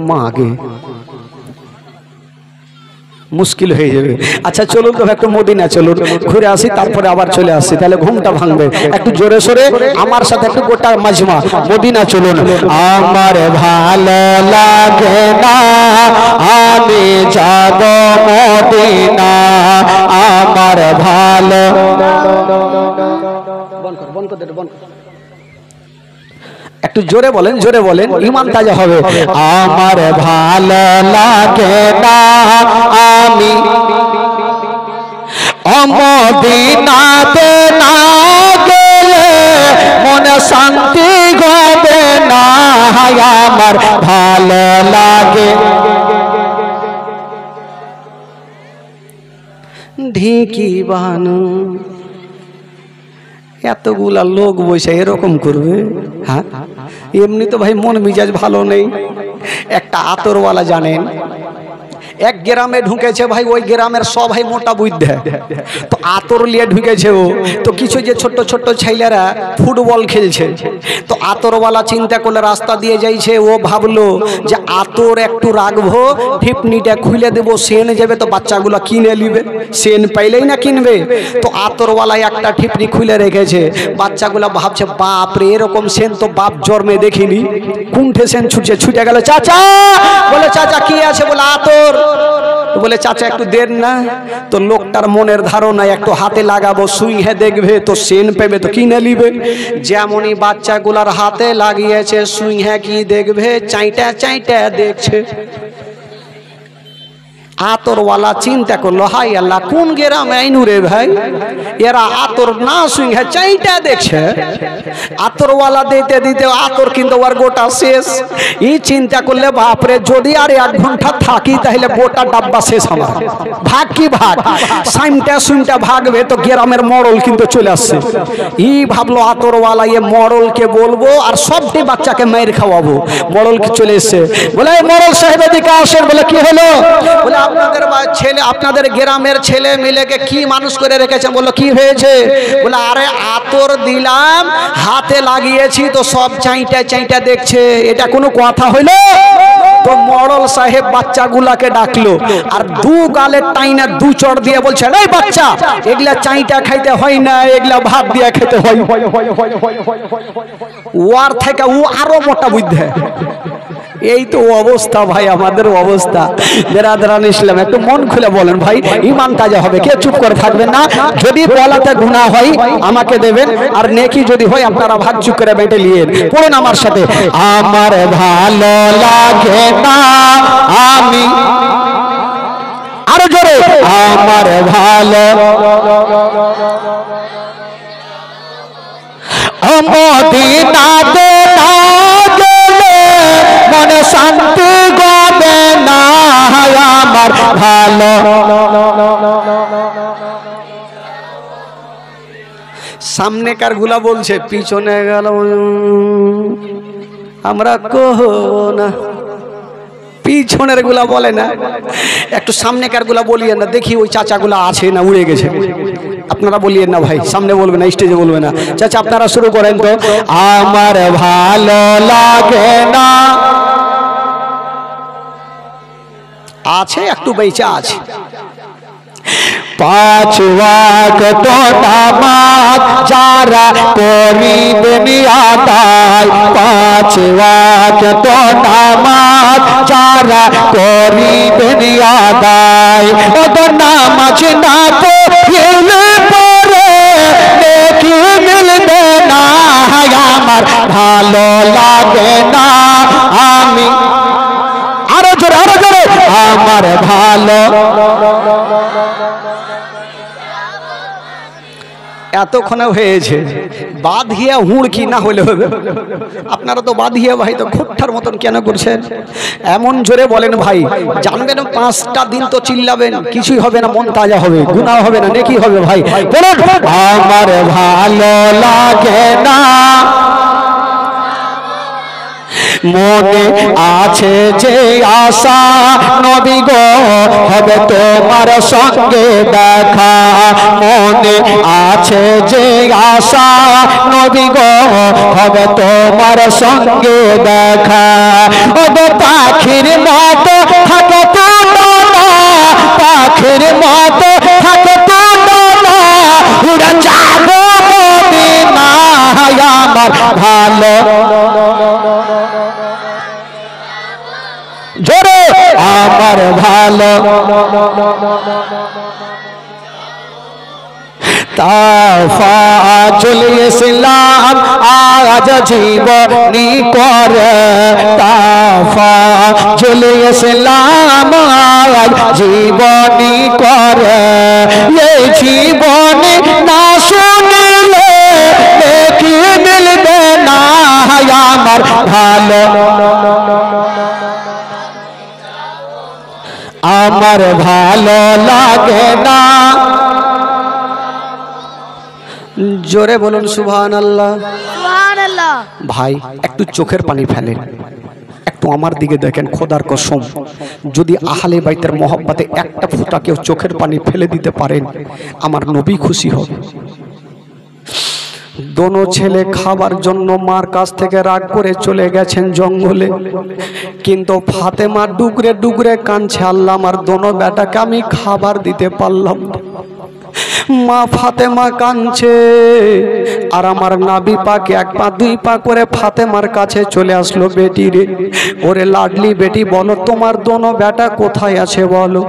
মা আগে মুশকিল হয়ে যাবে। আচ্ছা চলুন তো একটু মদিনা চলুন, ঘুরে আসি, তারপরে আবার চলে আসি, তাহলে ঘুমটা ভাঙবে। একটু জোরে সোরে আমার সাথে একটু গোটা মাজমা মদিনা চলুন। আমার ভালো লাগে না আমি যাব মদিনা, আমার ভালো একটু জোরে বলেন, জোরে বলেন, ঈমান তাজা হবে। আমার ভালো লাগে না আমি মদিনাতে না গেলে মনে শান্তি হবে না, আমার ভালো লাগে। ঢিকি বানু এতগুলা লোক বসে এরকম করবে? হ্যাঁ, এমনি তো ভাই মন মিজাজ ভালো নেই। একটা আতরওয়ালা জানেন এক গ্রামে ঢুকেছে ভাই, ওই গ্রামের সব ভাই মোটা বুদ্ধে, তো আতর নিয়ে ঢুকেছে ও। তো কিছু যে ছোট্ট ছোট্ট ছেলেরা ফুটবল খেলছে, তো আতরওয়ালা চিন্তা করলে রাস্তা দিয়ে যাইছে, ও ভাবলো যে আতর একটু রাখবো, ঠিপনিটা খুলে দেবো, সেন যাবে তো বাচ্চাগুলো কিনে নিবে, সেন পাইলেই না কিনবে। তো আতরওয়ালা একটা ঠিপনি খুলে রেখেছে, বাচ্চাগুলো ভাবছে বাপ রে এরকম সেন তো বাপ জন্মে দেখিনি, কুণ্ঠে সেন ছুটে গেল। চাচা বলে, চাচা কি আছে? বলে আতর। বলে চাচা একটু দেন না। তো লোকটার মনের ধারণা একটু হাতে লাগাবো, সুই হে দেখবে তো সেন পেবে তো কিনে নিবে। যেমনই বাচ্চাগুলার হাতে লাগিয়েছে, সুই হ্যাঁ কি দেখবে, চাইটা চাইটা দেখছে। আতরওয়ালা চিন্তা করলো হাই আল্লাহ কোন গ্রামে আইনু রে ভাই, এরা আতর না সুইংহে চাইটা দেখছে। আতরওয়ালা দিতে দিতে আতর কিন্তু ওর গোটা শেষ। এই চিন্তা করলে বাপরে যদি আর 1 ঘন্টা থাকি তাহলে গোটা ডাব্বা শেষ আমার, ভাগ কি ভাগ, সাইমটা সুইমটা ভাগবে তো গ্রামের মরল কিন্তু চলে আসছে। এই ভাবলো আতরওয়ালা এ মরলকে বলবো আর সবটি বাচ্চাকে মাইর খাওয়াবো। মরল চলে এসছে, বলে মরল সাহেব এদিকে আসেন। বলে কি হলো? বলে আপনাদের ছেলে, আপনাদের গ্রামের ছেলে মিলেকে কি মানুষ করে রেখেছেন? বললো কি হয়েছে? বলে আরে আতর দিলাম, হাতে লাগিয়েছি তো সব চাইটা চাইটা দেখছে, এটা কোনো কথা হইলো? তো মরল সাহেব বাচ্চাগুলাকে ডাকলো আর 2 গালে টাইনা 2 চড় দিয়ে বলছে, এই বাচ্চা এগুলা চাইটা খাইতে হয় না, এগুলা ভাত দিয়ে খেতে হয়। ওয়ার থেকে ও আরো মোটা বুদ্ধি। এই তো অবস্থা ভাই, আমাদের অবস্থা। বেরাদরান ইসলাম একটু মন খুলে বলেন ভাই, ঈমান তাজা হবে, কে চুপ করে থাকবেন না। যদি বলাতে গুনাহ হয় আমাকে দেবেন, আর নেকি যদি হয় আপনারা ভাগ চুপ করে বেঁটে নিয়েন। পড়ুন আমার সাথে, আমার ভালো লাগে না আমি, আরো জোরে, আমার ভালো মদিনাতে না গেলে মনে শান্তি হবে না, আমার ভালো। সামনেকার গুলা বলছে, পিছনে গেল আমরা কহ না, পিছনের গুলা বলে না, একটু সামনেকার গুলা বলিয়েন না। দেখি ওই চাচাগুলা আছে না উড়ে গেছে, আপনারা বলিয়েন না ভাই, সামনে বলবে না, স্টেজে বলবে না। চাচা আপনারা শুরু করেন তো, আমার ভালো লাগে না। আছে একটু বেঁচে আছে। 5 ওয়াক্ত নামাজ যারা করিবেন আদায়, 5 ওয়াক্ত নামাজ যারা করিবেন আদায়, ওদের নামাজ না পড়লে পরে নেকি মিলবে না, আমার ভালো লাগে না আমি, আরো জোরে আরো জোরে, আমার ভালো। এতক্ষণে হয়েছে, বাঁধিয়া হুড়কি না হলে হবে। আপনারা তো বাঁধিয়া ভাই তো খুঁটঠার মতন কেন করছেন? এমন জোরে বলেন ভাই, জানবেন 5টা দিন তো চিল্লাবেন, কিছুই হবে না, মন তাজা হবে, গুনাহ হবে না, নেকি হবে ভাই। বলুন, আমার ভালো লাগে না মনে আছে যে আশা, নবী গো হবে তোমার সঙ্গে দেখা, মনে আছে যে আশা, নবী গো হবে তোমার সঙ্গে দেখা, ওগো পাখির ভালো জোরে আমার ভালো তাফাজুল ইসলাম আজ জীবনী করে তাফাজুল ইসলাম আজ জীবনী করে এই জীবনী না শুনলে দেখি মিলবে না আমার ভালো আমার ভালো লাগে না জোরে বলুন সুবহানাল্লাহ সুবহানাল্লাহ ভাই একটু চোখের পানি ফেলেন একটু আমার দিকে দেখেন খোদার কসম যদি আহলে বাইতের মহব্বতে একটা ফোঁটা কেউ চোখের পানি ফেলে দিতে পারেন আমার নবী খুশি হবে দোনো ছেলে খাবার জন্য মার কাছ থেকে রাগ করে চলে গেছেন জঙ্গলে কিন্তু ফাতেমা ডুগরে ডুগরে কাঁদছে আল্লাহ আমার দোনো বেটাকে আমি খাবার দিতে পারলাম না মা ফাতেমা কাঁদছে আর আমার নাবি পাকে এক পা দুই পা করে ফাতেমার কাছে চলে আসলো বেটি রে ওরে লাডলি বেটি বলো তোমার দোনো বেটা কোথায় আছে বলো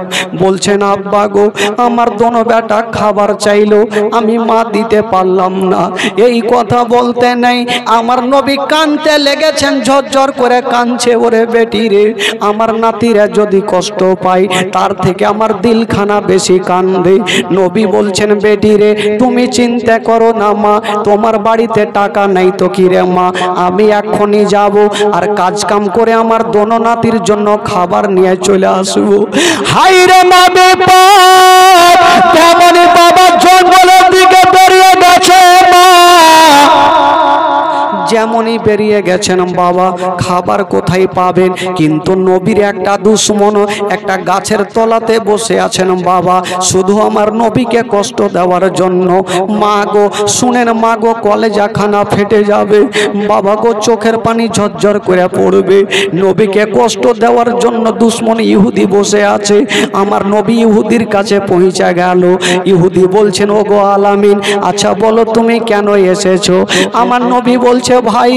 বলছেন আব্বা গো আমার দোনো বেটা খাবার চাইলো আমি মা দিতে পারলাম না এই কথা বলতে নেই আমার নবী কাঁদতে লেগেছেন ঝরঝর করে কাঁদছে ওরে বেটি রে আমার নাতিরা যদি কষ্ট পায় তার থেকে আমার দিলখানা বেশি কান্দে নবী বলছেন বেটি রে তুমি চিন্তা করো না মা তোমার বাড়িতে টাকা নাই তো কি রে মা আমি এখনই যাব আর কাজ কাম করে আমার দোনো নাতির জন্য খাবার নিয়ে চলে আসবো হাই রে নবী পাক কেমন বাবা জঙ্গলের দিকে বেরিয়ে গেছে মা যেমনই বেরিয়ে গেছেন বাবা খাবার কোথায় পাবেন কিন্তু নবীর একটা দুশ্মন একটা গাছের তলাতে বসে আছেন বাবা শুধু আমার নবীকে কষ্ট দেওয়ার জন্য মা গো শুনেন মা গো কলেজাখানা ফেটে যাবে বাবা গো চোখের পানি ঝরঝর করে পড়বে নবীকে কষ্ট দেওয়ার জন্য দুশ্মন ইহুদি বসে আছে আমার নবী ইহুদির কাছে পৌঁছে গেল ইহুদি বলছেন ও গো আলামিন আচ্ছা বলো তুমি কেন এসেছো আমার নবী বলছে ভাই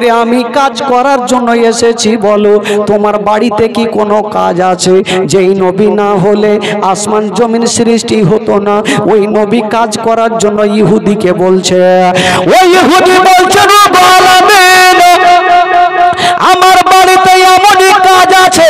রে আমি কাজ করার জন্য এসেছি বলো তোমার বাড়িতে কি কোনো কাজ আছে যেই নবী না হলে আসমান জমিন সৃষ্টি হতো না ওই নবী কাজ করার জন্য ইহুদিকে বলছে ওই ইহুদি বলছে আমার বাড়িতে এমনই কাজ আছে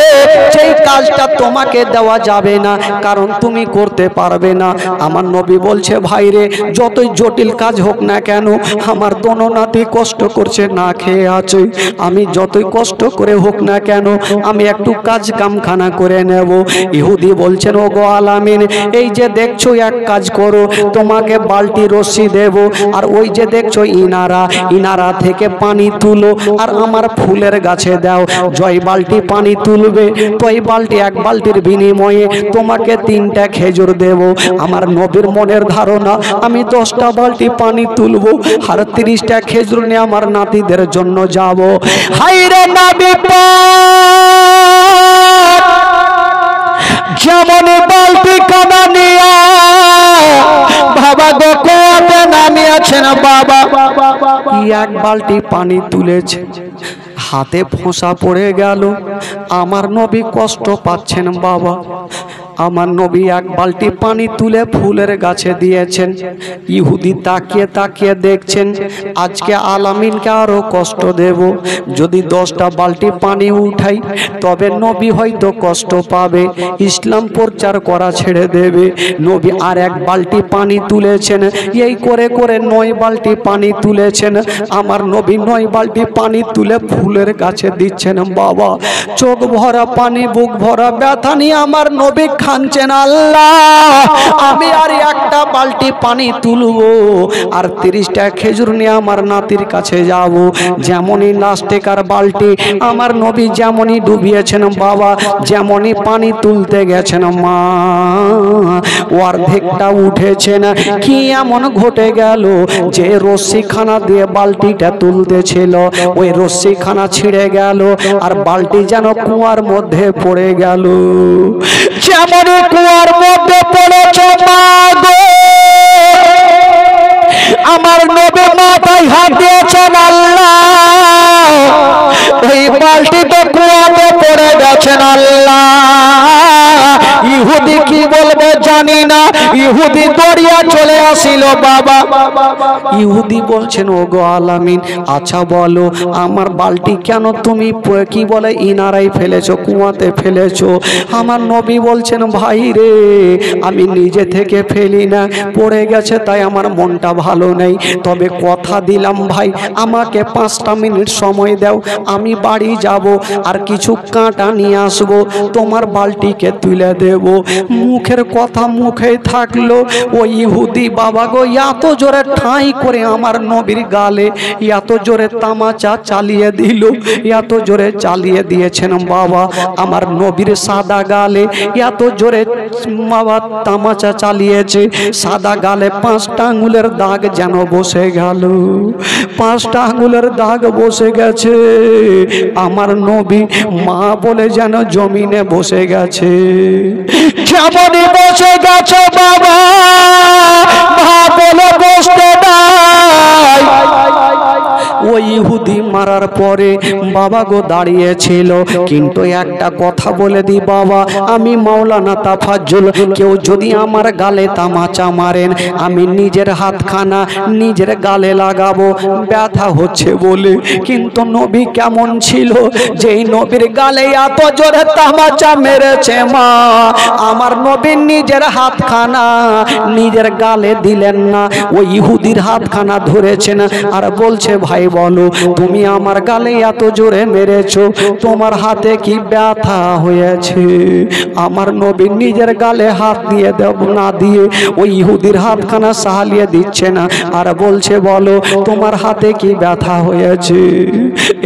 যেই কাজটা তোমাকে দেওয়া যাবে না কারণ তুমি করতে পারবে না আমার নবী বলছে ভাই রে যতই জটিল কাজ হোক না কেন আমার দোনো নাতি কষ্ট করছে না খেয়ে আছে আমি যতই কষ্ট করে হোক না কেন আমি একটু কাজ কামখানা করে নেব ইহুদি বলছেন ও গো আলামিন এই যে দেখছো এক কাজ করো তোমাকে বালতি রশ্মি দেব আর ওই যে দেখছো ইনারা থেকে পানি তুলো আর আমার ফুলের গাছে দাও জয় বালতি পানি তুলবে তো এই বালতি এক বালতির বিনিময়ে তোমাকে 3টা খেজুর দেব আমার নবীর মনের ধারণা আমি 10টা বালতি পানি তুলবো আর 30টা খেজুর নিয়ে আমার নাতিদের জন্য যাব হাই রে নবী পাক যেমন বালতি কানা নিয়া বাবা গো কোয়াতে নামিয়েছেন বাবা এক বালতি পানি তুলেছে হাতে ফোঁসা পড়ে গেল আমার নবী কষ্ট পাচ্ছেন বাবা আমার নবী এক বালতি পানি তুলে ফুলের গাছে দিয়েছেন ইহুদি তাকিয়ে তাকিয়ে দেখছেন আজকে আলামিনকে আরো কষ্ট দেব যদি 10টা বালতি পানি উঠাই তবে নবী হয়তো কষ্ট পাবে ইসলাম প্রচার করা ছেড়ে দেবে নবী আর এক বালতি পানি তুলেছেন এই করে করে 9 বালতি পানি তুলেছেন আমার নবী 9 বালতি পানি তুলে ফুলের গাছে দিচ্ছেন বাবা চোখ ভরা পানি বুক ভরা ব্যথা নিয়ে আমার নবী খানছেন আল্লাহ আমি আর একটা বালতি পানি তুলবো আর 30টা খেজুর নিয়ে আমার নাতির কাছে যাব যেমনই লাস্টেকার বালতি আমার নবী যেমনই ডুবিয়েছেন বাবা যেমনই পানি তুলতে গেছেন মা অর্ধেকটা উঠেছেন কি এমন ঘটে গেল যে রশ্মিখানা দিয়ে বালতিটা তুলতেছিল ওই রশ্মিখানা ছিঁড়ে গেল আর বালতি যেন কুয়ার মধ্যে পড়ে গেল যেমন কুয়ার মধ্যে পড়েছে মা গো আমার নবী মাথায় হাত দিয়েছে তো কুয়াতে পড়ে গেছেন আল্লাহ। ইহুদি কি বলবে জানি না, ইহুদি দরিয়া চলে আসিল বাবা। ইহুদি বলছেন ও গো আলামিন, আচ্ছা বলো আমার বালতি কেন তুমি কি বলে ইনারাই ফেলেছো, কুয়াতে ফেলেছো? আমার নবী বলছেন ভাই রে, আমি নিজে থেকে ফেলি না, পড়ে গেছে তাই আমার মনটা ভালো নেই। তবে কথা দিলাম ভাই, আমাকে 5টা মিনিট সময় দাও, আমি বাড়ি যাব আর কিছু কাঁটা নিয়ে আসবো, তোমার বালতিকে তুলে দেব। মুখের কথা মুখেই থাকলো। ওই ইহুদি বাবা গো এত জোরে ঠাঁই করে আমার নবীর গালে এত জোরে তামাচা চালিয়ে দিল, এত জোরে চালিয়ে দিয়েছেন বাবা আমার নবীর সাদা গালে, এত জোরে বাবা তামাচা চালিয়েছে, সাদা গালে 5টা আঙুলের দাগ যেন বসে গেল, 5টা আঙুলের দাগ বসে গেছে। আমার নবী মা বলে যেন জমিনে বসে গেছে, যেমনই বসে গেছে বাবা, মা বলে বসতে নাই। ওই ইহুদি মারার পরে বাবা গো দাঁড়িয়েছিল, কিন্তু একটা কথা বলে দি বাবা, আমি মাওলানা তাফাজ্জুল, কেউ যদি আমার গালে তামাচা মারেন আমি নিজের হাতখানা নিজের গালে লাগাবো, ব্যথা হচ্ছে বলে। কিন্তু নবী কেমন ছিল, যেই নবীর গালে এত জোরে তামাচা মেরেছে মা, আমার নবীর নিজের হাতখানা নিজের গালে দিলেন না, ওই ইহুদির হাতখানা ধরেছেন আর বলছে ভাই বলো তুমি আমার গালে এত জোরে মেরেছো, তোমার হাতে কি ব্যথা হয়েছে? আমার নবী নিজের গালে হাত দিয়ে দেব না দিয়ে ওই ইহুদির হাতখানা সাহালিয়ে দিচ্ছে না আর বলছে বলো তোমার হাতে কি ব্যথা হয়েছে?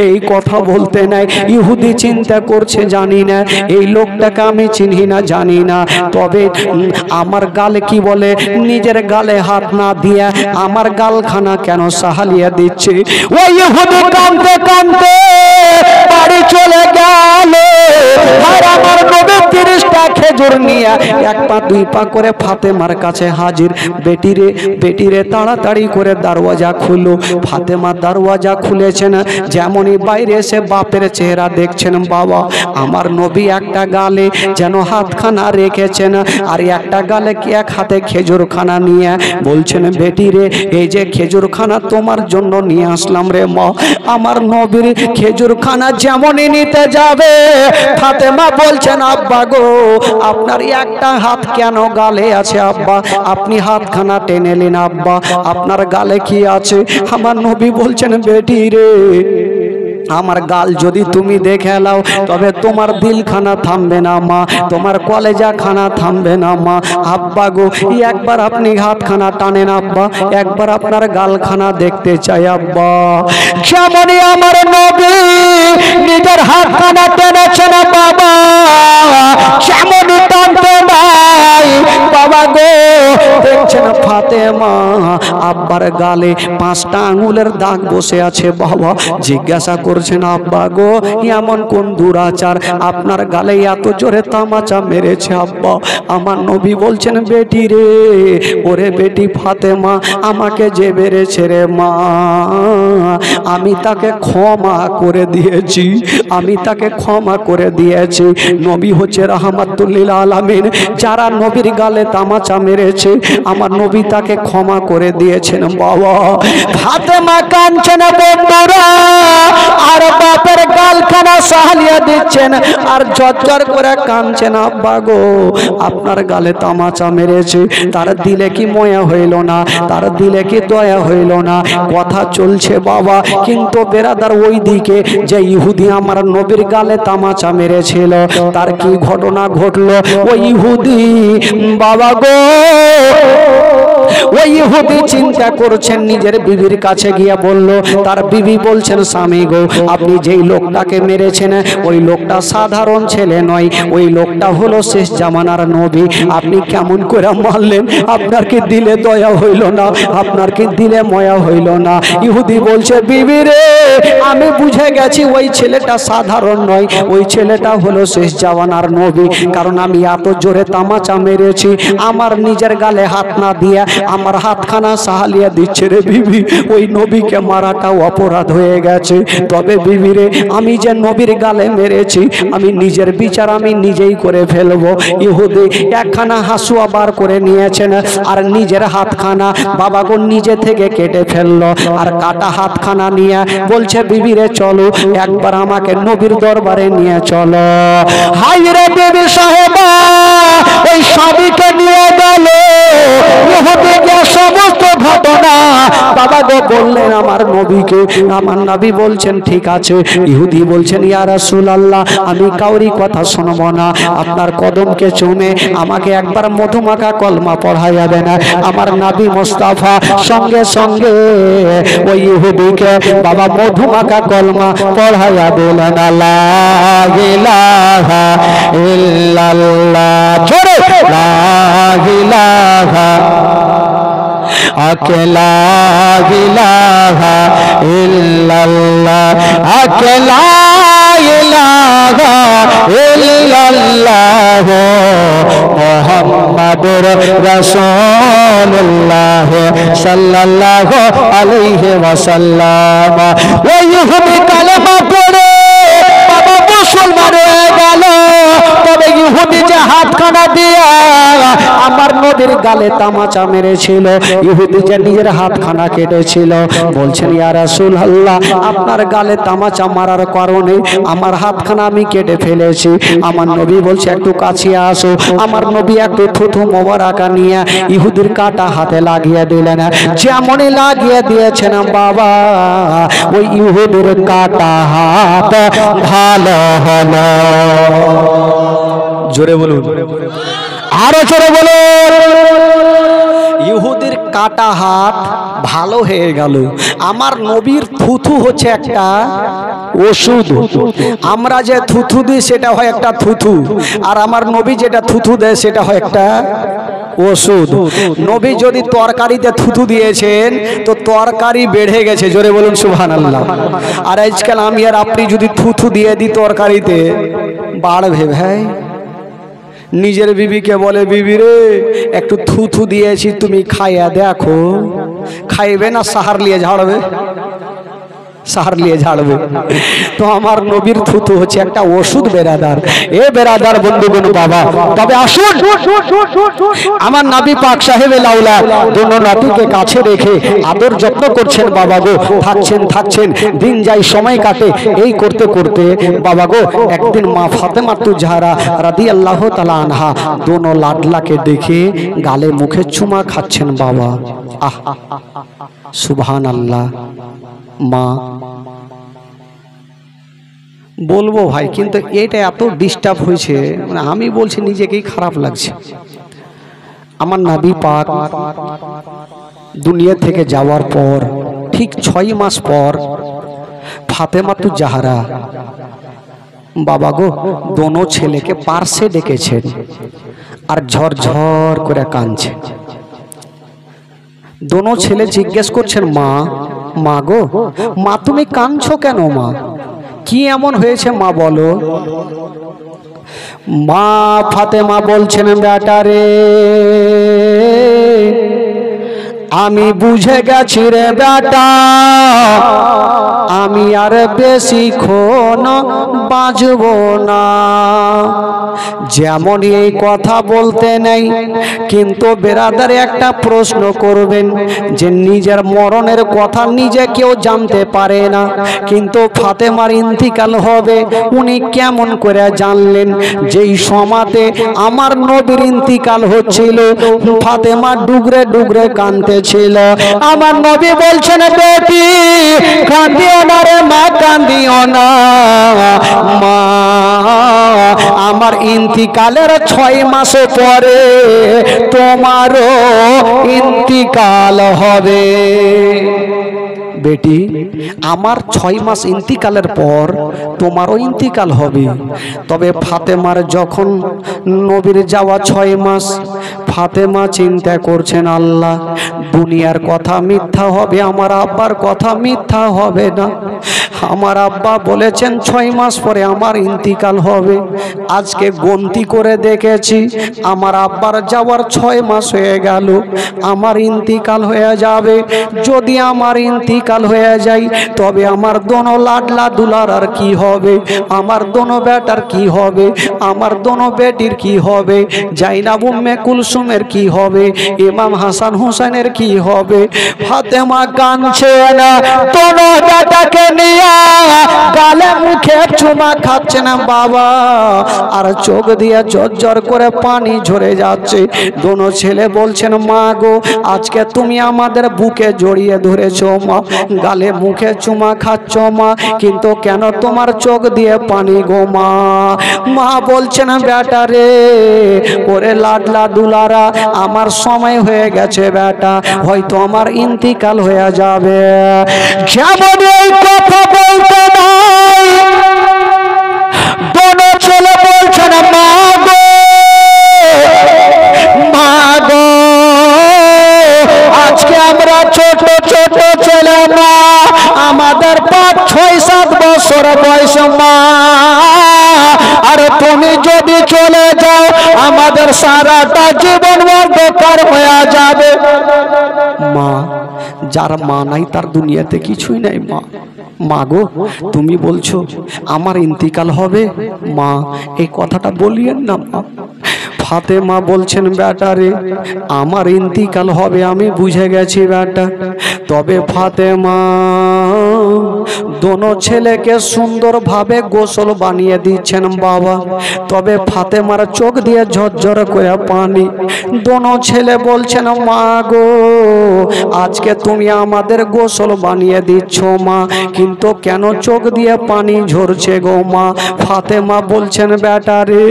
এই কথা বলতে নাই ইহুদি চিন্তা করছে জানি না এই লোকটাকে আমি চিনি না জানি না, তবে আমার গালে কি বলে নিজের গালে হাত না দিয়ে আমার গালখানা কেন সাহালিয়ে দিচ্ছে। ওই ইহুদি কাঁদতে কাঁদতে বাড়ি চলে গেল, আর আমার নবী 30টা খেজুর নিয়ে 1 পা 2 পা করে ফাতেমার কাছে হাজির। বেটিরে বেটিরে তাড়াতাড়ি করে দরওয়াজা খুলো। ফাতেমা দরওয়াজা খুলেছেন, যেমনই বাইরে এসে বাপের চেহারা দেখছেন বাবা, আমার নবী একটা গালে যেন হাতখানা রেখেছেন আর একটা গালে কি এক হাতে খেজুরখানা নিয়ে বলছেন বেটিরে এই যে খেজুরখানা তোমার জন্য নিয়ে আসলাম রে মা। আমার নবীর খেজুরখানা যেমনই নিতে যাবে ফাতেমা বলছেন আব্বা গো আপনার একটা হাত কেন গালে আছে আব্বা, আপনি হাতখানা টেনে নিন আব্বা, আপনার গালে কি আছে? আমার নবী বলছেন বেটি রে আমার গাল যদি তুমি দেখে নাও তবে তোমার দিলখানা থামবে না মা, তোমার কলেজা খানা থামবে না মা। আব্বা গো একবার আপনি হাতখানা টানেন আব্বা, একবার আপনার গালখানা দেখতে চাই আব্বা। যেমনই আমার নবী নিজের হাতখানা টেনেছেন বাবা, যেমনই টানতে নাই বাবা গো দেখছেন ফাতেমা আব্বার গালে 5টা আঙুলের দাগ বসে আছে বাবা। জিজ্ঞাসা করছেন আব্বা গো এমন কোন দুরাচার আপনার গালে এত জোরে তামাচা মেরেছে আব্বা? আমার নবী বলছেন বেটি রে, ওরে বেটি ফাতেমা আমাকে যে মেরেছে রে মা আমি তাকে ক্ষমা করে দিয়েছি, আমি তাকে ক্ষমা করে দিয়েছি। নবী হচ্ছে রাহমাতুল লিল আলামিন, যারা নবীর গালে তামাচা মেরেছে আমার নবী তাকে ক্ষমা করে দিয়েছেন বাবা। ফাতেমা কাঁদছেন বন্ধুরা আর বাপের গালখানা সাহালিয়া দিচ্ছেন আর ঝরঝর করে কাঁদছেন আব্বা গো আপনার গালে তামাচা মেরেছে, তার দিলে কি ময়া হইল না, তার দিলে কি দয়া হইল না? কথা চলছে বাবা, কিন্তু বেরাদার ওই দিকে যে ইহুদি আমার নবীর গালে তামাচা মেরেছিল তার কি ঘটনা ঘটলো? ওই ইহুদি বাবা গো ওই ইহুদি চিন্তা করছেন, নিজের বিবির কাছে গিয়ে বলল, তার বিবি বলছেন স্বামী গো আপনি যেই লোকটাকে মেরেছেন ওই লোকটা সাধারণ ছেলে নয়, ওই লোকটা হলো শেষ জামানার নবী, আপনি কেমন করে মারলেন? আপনার কি দিলে দয়া হইল না, আপনার কি দিলে ময়া হইল না? ইহুদি বলছে বিবি রে আমি বুঝে গেছি ওই ছেলেটা সাধারণ নয়, ওই ছেলেটা হলো শেষ জামানার নবী, কারণ আমি এত জোরে তামাচা মেরেছি আমার নিজের গালে হাত না দিয়া আমার হাতখানা সাহালিয়া দিচ্ছে রে বিবি। ওই নবীকে মারাটাও অপরাধ হয়ে গেছে। তবে বিবি রে, আমি যে নবীর গালে মেরেছি আমি নিজের বিচার আমি নিজেই করে ফেলবো। ইহুদি একখানা হাসুয়া বার করে নিয়েছেন আর নিজের হাতখানা বাবা গো নিজে থেকে কেটে ফেললো। আর কাটা হাতখানা নিয়ে বলছে বিবি রে চলো একবার আমাকে নবীর দরবারে নিয়ে চলো। হাই রে বিবি সাহেবা, ওই স্বামীকে নিয়ে গেল ইহুদিকে সমস্ত ঘটনা বাবা গো বললেন আমার নবীকে। আমার নবী বলছেন ঠিক আছে। ইহুদি বলছেন ইয়া রাসূলুল্লাহ, আমি কাউরি কথা শুনবো না, আপনার কদমকে চুমে আমাকে একবার মধুমাখা কলমা পড়াইয়া দেন। আমার নবী মুস্তাফা সঙ্গে সঙ্গে ওই ইহুদিকে বাবা মধুমাখা কলমা পড়াইয়া দিলেন। লা ইলাহা ইল্লাল্লাহ, জোরে লা ইলাহা আকলা ইলাহা ইল্লাল্লাহ, আকলা ইলাহা ইল্লাল্লাহ মুহাম্মাদুর রাসূলুল্লাহ সাল্লাল্লাহু আলাইহি ওয়াসাল্লাম। ওই ইহুদি কালেমা পড়ে বাবা মুসলমান হয়ে গেল। তবে ইহুদি যে হাতখানা দিয়া আমার নবীর গালে তামাচা মেরেছিল, ইহুদি যে নিজের হাতখানা কেটেছিল, বলছেন ইয়া রাসূলুল্লাহ, আপনার গালে তামাচা মারার কারণে আমার হাতখানা আমি কেটে ফেলেছি। আমার নবী বলছে একটু কাছে আসো। আমার নবী একটু থুথু মোবারকা নিয়ে ইহুদির কাটা হাতে লাগিয়ে দিলেন। যেমনই লাগিয়ে দিয়েছেন বাবা ওই ইহুদির কাটা হাত ভালো হলো। জোরে বলুন, আরো জোরে বলুন। ইহুদির কাটা হাত ভালো হয়ে গেল। আমার নবীর থুথু হচ্ছে একটা ওষুধ। আমরা যে থুথু দিই সেটা হয় একটা থুথু, আর আমার নবী যেটা থুথু দেয় সেটা হয় একটা ওষুধ। নবী যদি তরকারিতে থুথু দিয়েছেন তো তরকারি বেড়ে গেছে। জোরে বলুন সুবহানাল্লাহ। আর আজকাল আমি আর আপনি যদি থুথু দিয়ে দিই তরকারিতে, বাড়বে ভাই। নিজের বিবিকে বলে বিবি রে একটু থুথু দিয়েছি তুমি খাইয়া দেখো। খাইবে না সাহার লিয়ে ঝাড়বে, সাহার লিয়ে ঝাড়বে। তো আমার নবীর থুথু হচ্ছে একটা ওষুধ বেরাদার। এ বেরাদার বন্ধুগণ বাবা, তবে আসুন আমার নবী পাক সাহেব লাউলা দোনো নাতিকে কাছে রেখে আদর যত্ন করছেন বাবা গো। থাকছেন দিন যায় সময় কাটে। এই করতে করতে বাবা গো একদিন মা ফাতেমাতুজ জাহরা রাদিয়াল্লাহু তাআলা আনহা দোনো লাডলাকে দেখে গালে মুখে চুমা খাচ্ছেন বাবা। আহ সুবহানাল্লাহ। মা বলবো ভাই, কিন্তু এটা এত ডিস্টার্ব হয়েছে, মানে আমি বলছি নিজেকেই খারাপ লাগছে। আমার নবী পাক দুনিয়া থেকে যাওয়ার পর ঠিক 6 মাস পর ফাতেমাতুজ জাহরা বাবা গো দোনো ছেলেকে পার্শ্বে ডেকেছেন আর ঝরঝর করে কাঁদছে। দোনো ছেলে জিজ্ঞেস করছেন মা, মা গো মা তুমি কাঁদছো কেন? মা কি এমন হয়েছে মা বলো। মা ফাতেমা বলছেন বেটা রে আমি বুঝে গেছি রে বেটা, আমি আর বেশিক্ষণ বাঁচব না। যেমন এই কথা বলতে নেই, কিন্তু বেরাদার একটা প্রশ্ন করবেন যে নিজের মরণের কথা নিজে কেউ জানতে পারে না, কিন্তু ফাতেমার ইন্তিকাল হবে উনি কেমন করে জানলেন? যেই সমাতে আমার নবীর ইন্তিকাল হচ্ছিল ফাতেমা ডুগরে ডুগরে কাঁদতেছিল। আমার নবী বলছেন বেটি কাঁদিও না রে মা, কাঁদিও না মা, আমার ইন্তিকালের 6 মাস পরে তোমারও ইন্তিকাল হবে। বেটি আমার 6 মাস ইন্তিকালের পর তোমারও ইন্তিকাল হবে। তবে ফাতেমার যখন নবীর যাওয়া 6 মাস, ফাতেমা চিন্তা করছেন আল্লাহ দুনিয়ার কথা মিথ্যা হবে, আমার আব্বার কথা মিথ্যা হবে না। আমার আব্বা বলেছেন 6 মাস পরে আমার ইন্তিকাল হবে। আজকে গণতি করে দেখেছি আমার আব্বার যাওয়ার 6 মাস হয়ে গেল, আমার ইন্তিকাল হয়ে যাবে। যদি আমার ইন্তিকাল হয়ে যায় তবে আমার দোনো লাডলা দুলার কি হবে, আমার দোনো বেটার কি হবে, আমার দোনো বেটির কি হবে, জাইনাব উম্মে কুলসুমের কি হবে, ইমাম হাসান হুসাইনের কি হবে। ফাতেমা কাঁদছে না, দোনো বেটাকে নিয়ে গালে মুখে চুমা খাচ্ছে না বাবা, আর চোখ দিয়ে ঝরঝর করে পানি ঝরে যাচ্ছে। দোনো ছেলে বলছেন মা গো, আজকে তুমি আমাদের বুকে জড়িয়ে ধরেছো মা, গালে মুখে চুমা খাচ্ছ মা, কিন্তু কেন তোমার চোখ দিয়ে পানি গো মা। মা বলছেন বেটা রে, ওরে লাডলা দুলারা, আমার সময় হয়ে গেছে বেটা, হয়তো আমার ইন্তিকাল হয়ে যাবে। যেমন এই কথা বলতে নাই, দোনো ছেলে বলছেন মা গো, মা গো, আজকে আমরা ছোট ছোট ছেলে মা, আমাদের 5-6-7 বছর বয়স মা, আর তুমি যদি চলে যাও আমাদের সারাটা জীবন অন্ধকার হয়ে যাবে। মা, যার মা নাই তার দুনিয়াতে কিছুই নাই মা। মা গো, তুমি বলছো আমার ইন্তিকাল হবে, মা এই কথাটা বলিয়েন না মা। ফাতেমা বলছেন বেটা রে, আমার ইন্তিকাল হবে আমি বুঝে গেছি বেটা, তবে ফাতেমা দোনো ছেলেকে সুন্দরভাবে গোসল বানিয়ে দিচ্ছেন বাবা, তবে ফাতেমার চোখ দিয়ে ঝরঝর করে পানি। দোনো ছেলে বলছেন মা গো, আজকে তুমি আমাদের গোসল বানিয়ে দিচ্ছ মা, কিন্তু কেন চোখ দিয়ে পানি ঝরছে গো মা। ফাতেমা বলছেন বেটা রে,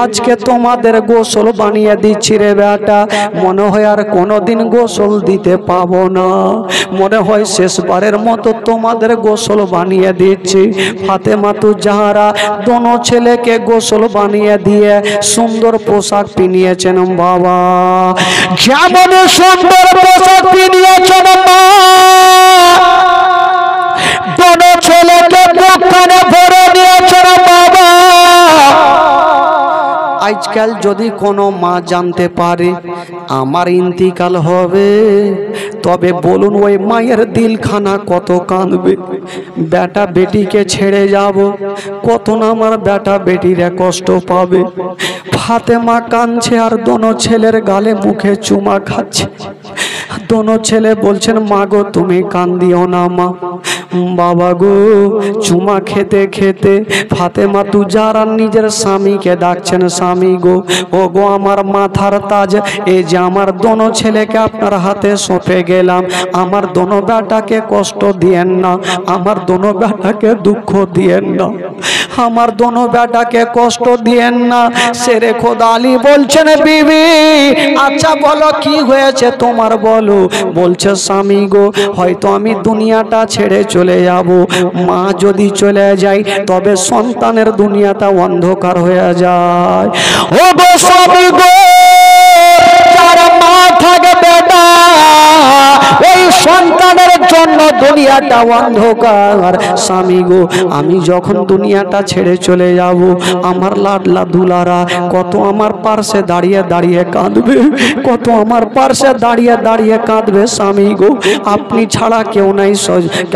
আজকে তোমাদের গোসল বানিয়ে দিচ্ছি রে বেটা, মনে হয় আর কোনোদিন গোসল দিতে পাবো না, মনে হয় শেষবারের মতো তোমাদের গোসল বানিয়ে দিচ্ছি। ফাতেমা তু জাহরা দোনো ছেলেকে গোসল বানিয়ে দিয়ে সুন্দর পোশাক পিনিয়েছেন বাবা। যেমন সুন্দর পোশাক পিনিয়েছেন মা, দোনো ছেলেকে বুকখানে ভরে নিয়েছেন বাবা। আজকাল যদি কোনো মা জানতে পারে আমার ইন্তিকাল হবে, তবে বলুন ওই মায়ের দিলখানা কত কাঁদবে। বেটা বেটিকে ছেড়ে যাব, কত না আমার বেটা বেটিরা কষ্ট পাবে। ফাতেমা কাঁদছে আর দোনো ছেলের গালে মুখে চুমা খাচ্ছে। দোনো ছেলে বলছেন মা গো, তুমি কান্দিও না মা। বাবা গো, চুমা খেতে খেতে ফাতেমা তু যারা নিজের স্বামীকে ডাকছেন, স্বামী গো, ও গো আমার মাথার তাজ, এই যে আমার দোনো ছেলেকে আপনার হাতে সঁপে গেলাম, আমার দোনো বেটাকে কষ্ট দিয়েন না, আমার দোনো বেটাকে দুঃখ দিয়েন না, আমার দোনো বেটাকে কষ্ট দিয়েন না। শেরে খোদা আলী বলছেন বিবি আচ্ছা বলো কি হয়েছে তোমার বলো। বলছে স্বামী গো, হয়তো আমি দুনিয়াটা ছেড়ে চলে যাব, মা যদি চলে যায় তবে সন্তানের দুনিয়াটা অন্ধকার হয়ে যায়। ও গো স্বামী গো, যার মা থাকে বেটা, ওই সন্তানের জন্য দুনিয়াটা অন্ধকার। স্বামী গো, আমি যখন দুনিয়াটা ছেড়ে চলে যাব, আমার লাডলা দুলারা কত আমার পাশে দাঁড়িয়ে দাঁড়িয়ে কাঁদবে, কত আমার পাশে দাঁড়িয়ে দাঁড়িয়ে কাঁদবে। স্বামী গো, আপনি ছাড়া কেউ নাই,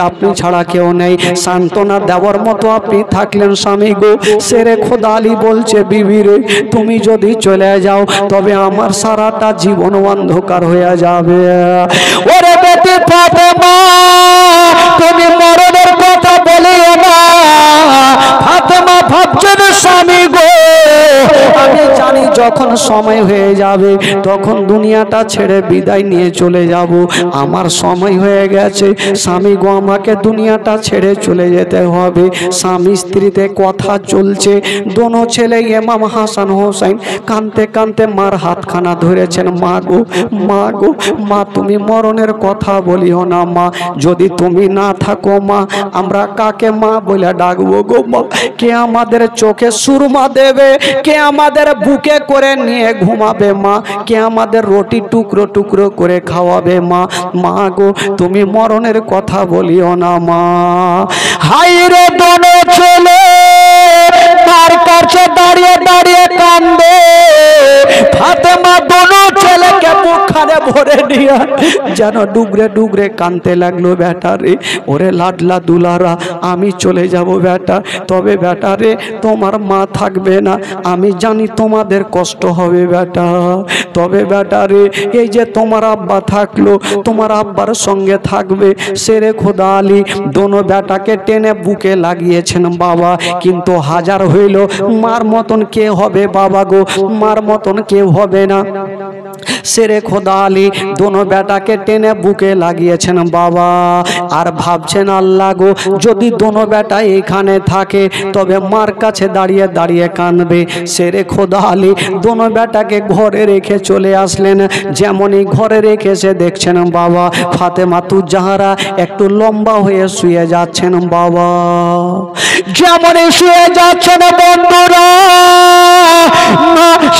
আপনি ছাড়া কেউ নেই, সান্ত্বনা দেওয়ার মতো আপনি থাকলেন স্বামী গো। শেরে খোদা আলী বলছে বিবি রে, তুমি যদি চলে যাও তবে আমার সারাটা জীবন অন্ধকার হয়ে যাবে। ওরে বেটি ফাতেমা, তুমি মরণের কথা বলিও না। ফাতেমা ভাবছেন স্বামী গো, আমি জানি যখন সময় হয়ে যাবে তখন দুনিয়াটা ছেড়ে বিদায় নিয়ে চলে যাব, আমার সময় হয়ে গেছে। স্বামী গো, আমাকে দুনিয়াটা ছেড়ে চলে যেতে হবে। স্বামী স্ত্রীতে কথা চলছে, দোনো ছেলে ইমাম হাসান হোসেন কাঁদতে কাঁদতে মার হাতখানা ধরেছেন। মা গো, মা গো, মা তুমি মরণের কথা বলিও না মা, যদি তুমি না থাকো মা, আমরা কাকে মা বলে ডাকবো গো মা? কে আমাদের চোখে সুরমা দেবে, কে আমাদের বুকে করে নিয়ে ঘুমাবে মা, কে আমাদের রুটি টুকরো টুকরো করে খাওয়াবে মা। মা গো তুমি মরণের কথা বলিও না মা। হাই রে দোনো ছেলে তার কাছে দাঁড়িয়ে দাঁড়িয়ে কান্দে। ফাতেমা দোনো ছেলেকে বুকখানে ভরে নিয়ে যেন ডুগরে ডুগরে কানতে লাগলো। বেটা রে, ওরে লাডলা দুলারা, আমি চলে যাব বেটা, তবে বেটা রে তোমার মা থাকবে না, আমি জানি তোমাদের কষ্ট হবে বেটা, তবে বেটা রে এই যে তোমার আব্বা থাকলো, তোমার আব্বার সঙ্গে থাকবে। শেরে খোদা আলী দোনো বেটাকে টেনে বুকে লাগিয়েছেন বাবা, কিন্তু হাজার হইল মার মতন কে হবে বাবা গো, মার মতন কেউ হবে না। শেরে খোদা আলী দোনো বেটাকে টেনে বুকে লাগিয়েছেন বাবা, আর ভাবছেন আল্লাহ গো যদি দোনো বেটা এখানে থাকে তবে মার কাছে দাঁড়িয়ে দাঁড়িয়ে কাঁদবে। শেরে খোদা আলী দোনো বেটাকে ঘরে রেখে চলে আসলেন। যেমনই ঘরে রেখেছে দেখছেন বাবা ফাতেমা তুজাহারা একটু লম্বা হয়ে শুয়ে যাচ্ছেন বাবা। যেমনই শুয়ে যাচ্ছেন বন্ধুরা,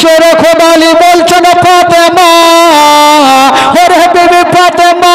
শেরে খোদা আলী বলছেন ফাতেমা, ওরে বিবি ফাতেমা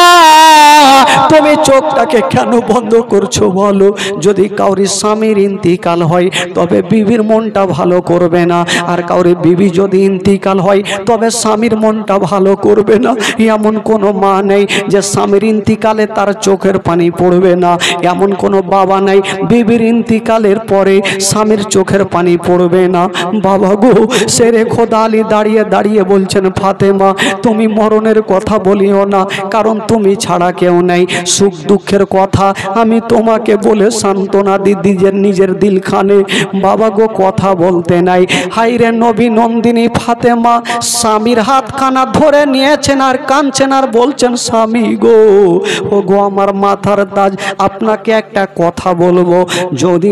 তুমি চোখটাকে কেন বন্ধ করছো বলো? যদি কাউরি স্বামীর ইন্তিকাল হয় তবে বিবির মনটা ভালো করবে না, আর কাউরি বিবি যদি ইন্তিকাল হয় তবে স্বামীর মনটা ভালো করবে না। এমন কোনো মা নেই যে স্বামীর ইন্তিকালে তার চোখের পানি পড়বে না, এমন কোনো বাবা নাই বিবির ইন্তিকালের পরে স্বামীর চোখের পানি পড়বে না। বাবা গো শেরে খোদা আলী দাঁড়িয়ে দাঁড়িয়ে বলছেন ফাতেমা তুমি মরণের কথা বলিও না, কারণ তুমি ছাড়া কেউ নেই। সুখ দুঃখের কথা আমি তোমাকে বলে সান্ত্বনা দিদি নিজের দিলখানে বাবা গো কথা বলতে নাই। হাইরে নবী নন্দিনী ফাতেমা স্বামীর হাতখানা ধরে নিয়েছেন আর কাঁদছেন আর বলছেন স্বামী গো, ও গো আমার মাথার তাজ, আপনাকে একটা কথা বলবো। যদি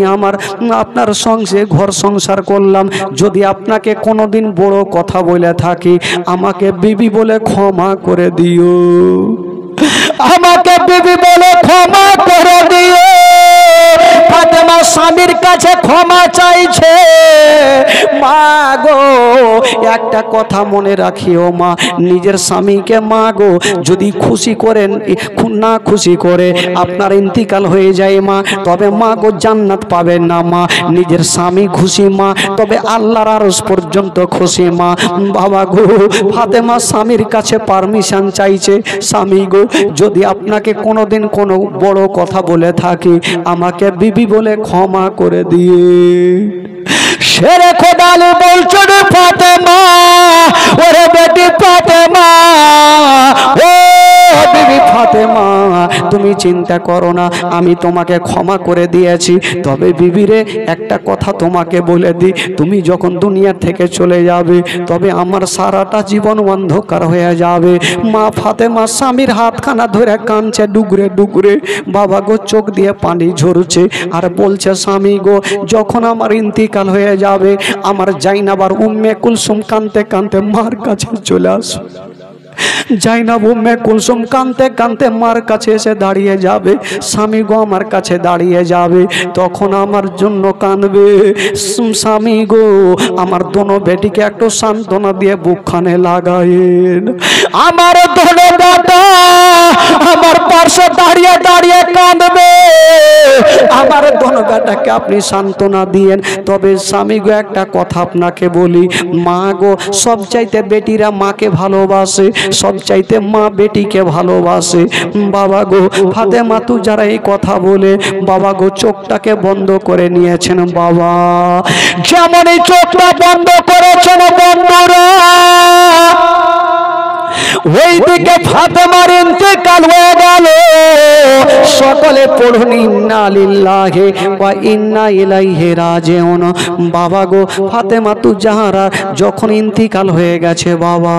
আপনার সঙ্গে ঘর সংসার করলাম, যদি আপনাকে কোনোদিন বড় কথা বলে থাকি আমাকে বিবি বলে ক্ষমা করে দিও, আমাকে বিবি বলে ক্ষমা করে দিও। ফাতেমা স্বামীর কাছে ক্ষমা চাইছে। মা গো একটা কথা মনে রাখিও মা, নিজের স্বামীকে মা গো যদি খুশি করেন না খুশি করে আপনার ইন্তিকাল হয়ে যায় মা, তবে মা গো জান্নাত পাবেন না মা। নিজের স্বামী খুশি মা, তবে আল্লাহর আরশ পর্যন্ত খুশি মা। বাবা গো ফাতেমা স্বামীর কাছে পারমিশন চাইছে, স্বামী গো যদি আপনাকে কোনোদিন কোনো বড় কথা বলে থাকি আমাকে বিবি বলে ক্ষমা করে দিয়ে। শেরে খোদা আলী বলছেন ফাতেমা, ওরে বেটি ফাতেমা, ও বিবি ফাতেমা তুমি চিন্তা করো না, আমি তোমাকে ক্ষমা করে দিয়েছি। তবে বিবিরে একটা কথা তোমাকে বলে দিই, তুমি যখন দুনিয়া থেকে চলে যাবে তবে আমার সারাটা জীবন অন্ধকার হয়ে যাবে। মা ফাতেমা স্বামীর হাতখানা ধরে কাঁদছে ডুগরে ডুগরে, বাবা গো চোখ দিয়ে পানি ঝরছে আর বলছে স্বামী গো যখন আমার ইন্তিকাল হয়ে যাবে আমার জাইনাব আর উম্মে কুলসুম কাঁদতে কাঁদতে মার কাছে চলে আসো। জাইনাব উম্মে কুলসুম কাঁদতে কাঁদতে মার কাছে এসে দাঁড়িয়ে যাবে, স্বামী গো আমার কাছে দাঁড়িয়ে যাবে, তখন আমার জন্য কাঁদবে। স্বামী গো আমার দোনো বেটিকে একটু সান্ত্বনা দিয়ে বুকখানে লাগায়েন। আমার দোনো বেটা আমার পাশে দাঁড়িয়ে দাঁড়িয়ে কাঁদবে, আমার দোনো বেটাকে আপনি সান্ত্বনা দিয়েন। তবে স্বামী গো একটা কথা আপনাকে বলি, মা গো সব চাইতে বেটিরা মাকে ভালোবাসে, সব চাইতে মা বেটিকে ভালোবাসে। বাবা গো ফাতেমা তু যারা এই কথা বলে বাবা গো চোখটাকে বন্ধ করে নিয়েছেন। বাবা যেমন এই চোখটা বন্ধ করেছেন বন্ধুরা, ওইদিকে ফাতেমার ইন্তেকাল হয়ে গেল। সকলে পড়ুন ইন্না লিল্লাহি ওয়া ইন্না ইলাইহি রাজিউন। বাবা গো ফাতেমা তুজাহারা যখন ইন্তিকাল হয়ে গেছে, বাবা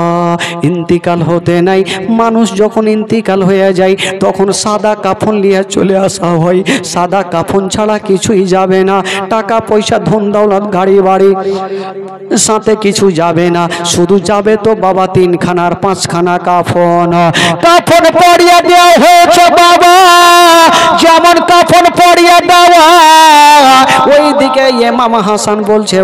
ইন্তিকাল হতে নাই, মানুষ যখন ইন্তিকাল হয়ে যায় তখন সাদা কাফন নিয়ে চলে আসা হয়। সাদা কাফন ছাড়া কিছুই যাবে না, টাকা পয়সা ধন দৌলত গাড়ি বাড়ি সাথে কিছু যাবে না, শুধু যাবে তো বাবা 3খানা আর 5 5খানা কাফন কাফন পরিয়ে দেওয়া হয়েছে বাবা। যেমন কাফন পরিয়ে দেওয়া, ওইদিকে ইমাম হাসান বলছে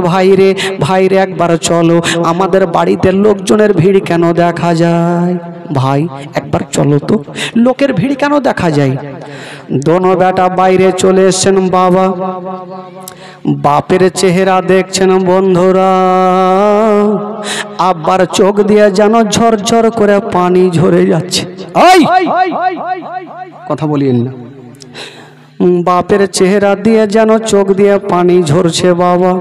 ভাই রে একবার চলো, আমাদের বাড়িতে লোকজনের ভিড় কেন দেখা যায়? ভাই একবার চলো তো, লোকের ভিড় কেন দেখা যায়? দোনো বেটা বাইরে চলে এসেছেন বাবা। বাপের চেহারা দেখছেন বন্ধুরা, আব্বার চোখ দিয়ে যেন ঝরঝর করে পানি ঝরে যাচ্ছে। কথা বলিয়েন না। বাপের চেহারা দিয়ে যেন চোখ দিয়ে পানি ঝরছে বাবা।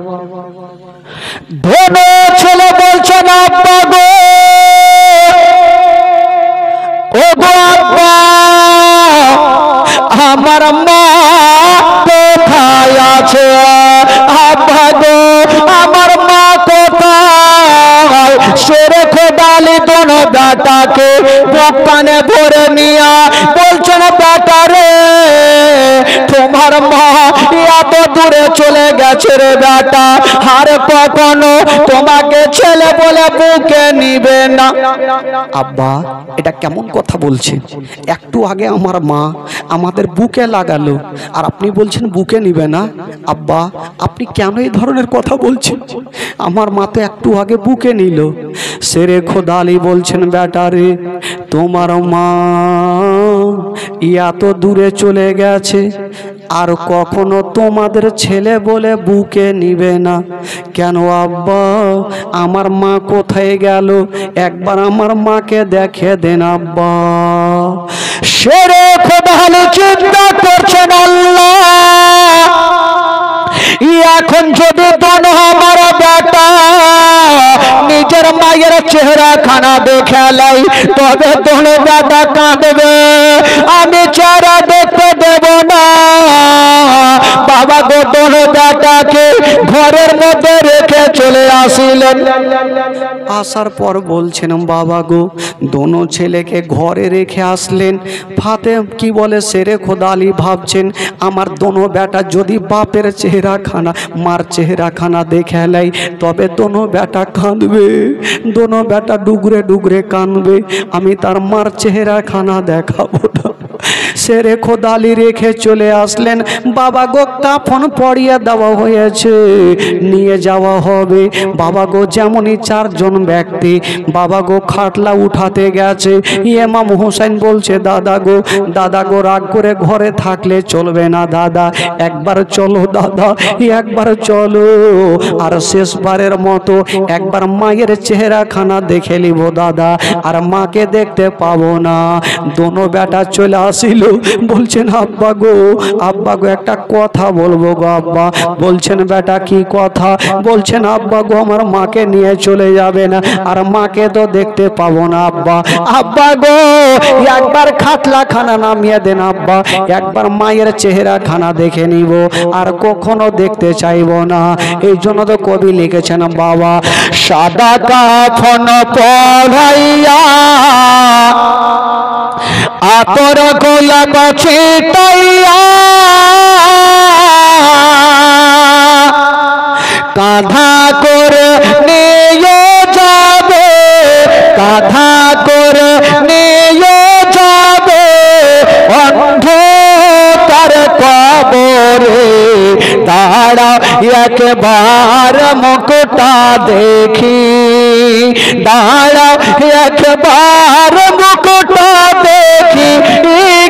দোনো ছেলে বলছেন আব্বা গো, ও গো আব্বা, আমার মা কোথায় আছে? আব্বা গো, আমার মা কোথায়? সেরে খোদালি দোনো বেটাকে কানে ভরে নিয়া বলছেন বেটা রে, তোমার মা এত দূরে চলে গেছে রে বেটা, আর কখনো তোমাকে ছেলে বলে বুকে নিবে না। আব্বা এটা কেমন কথা বলছেন? একটু আগে আমার মা আমাদের বুকে লাগালো, আর আপনি বলছেন বুকে নিবে না? আব্বা আপনি কেন এই ধরনের কথা বলছেন? আমার মা তো একটু আগে বুকে নিল। সেরে খোদালি বলছেন বেটা রে, তোমার মা এত দূরে চলে গেছে, আর কখনো তোমাদের ছেলে বলে বুকে নিবে না। কেন আব্বা, আমার মা কোথায় গেল? একবার আমার মাকে দেখে দেন আব্বা। সেরে খোদালি চিন্তা করছেন আল্লাহ, এখন যদি দোনো আমার বেটা নিজের মায়ের চেহারা খানা দেখে লাই, তবে দোনো বেটা কাঁদবে, আমি চেহারা দেখতে দেব না। বাবা গো, দোনো বেটাকে ঘরের মধ্যে রেখে চলে আসিলেন। আসার পর বলছেন বাবা গো, দোনো ছেলেকে ঘরে রেখে আসলেন। ফাতে কি বলে সেরে খোদালি ভাবছেন, আমার দোনো বেটা যদি বাপের চেহারা খানা মার চেহারা খানা দেখে লাই, তবে দোনো বেটা কাঁদবে, দোনো বেটা ডুগরে ডুগরে কাঁদবে, আমি তার মার চেহারা খানা দেখাবো না। সেরে খোদালি রেখে চলে আসলেন। বাবা গো, কাফন পরিয়ে দেওয়া হয়েছে, নিয়ে যাওয়া হবে। বাবা গো, যেমনই 4 জন ব্যক্তি বাবা গো খাটলা উঠাতে গেছে, ইমাম হোসেন বলছে দাদা গো রাগ করে ঘরে থাকলে চলবে না দাদা, একবার চলো দাদা, একবার চলো, আর শেষবারের মতো একবার মায়ের চেহারা খানা দেখে নিব দাদা, আর মাকে দেখতে পাবো না। দোনো বেটা চলে আসিল, বলছেন আব্বা গো একটা কথা বলবো গো আব্বা। বলছেন বেটা কি কথা? বলছেন আব্বা গো, আমার মাকে নিয়ে চলে যাবে না, আর মাকে তো দেখতে পাবো না আব্বা। আব্বা গো, একবার খাটলা খানা নামিয়ে দেন আব্বা, একবার মায়ের চেহারা খানা দেখে নিব, আর কখনো দেখতে চাইবো না। এই জন্য তো কবি লিখেছেন বাবা, সাদা কাফন পরাইয়া আতর গোলাপ ছিটাইয়া, কাঁধা করে নিয়ে যাবে, কাঁধা করে নিয়ে যাবে অন্ধকার কবরে, দাঁড়া একবার মুখটা দেখি, দাঁড়া একবার মুখটা দেখি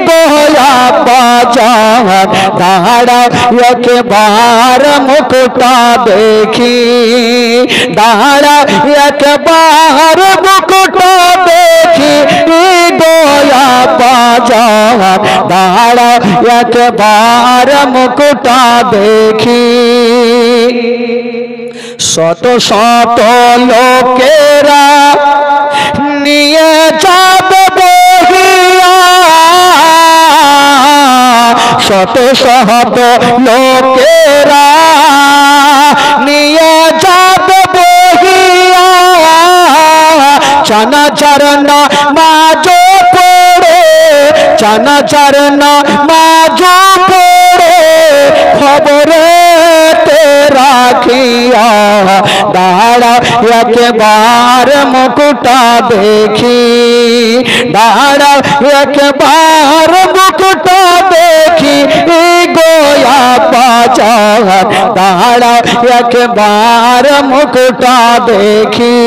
গোয়া বাজার, দাঁড়া একবার মুখটা দেখি, দাঁড়া একবার মুখটা দেখি গোয়া বাজার, দাঁড়া একবার মুখটা দেখি। শত শত লোকেরা নিয়ে যাবে বহিয়া, শত শত লোকেরা নিয়ে যাবে বহিয়া, চানাচার নামাজ পড়ে, চানাচার নামাজ পড়ে খবরে রাখিয়া, দাঁড়াও একবার মুখটা দেখি, দাঁড়াও একবার মুখটা দেখি গোয়া বাজার, দাঁড়াও একবার মুখটা দেখি।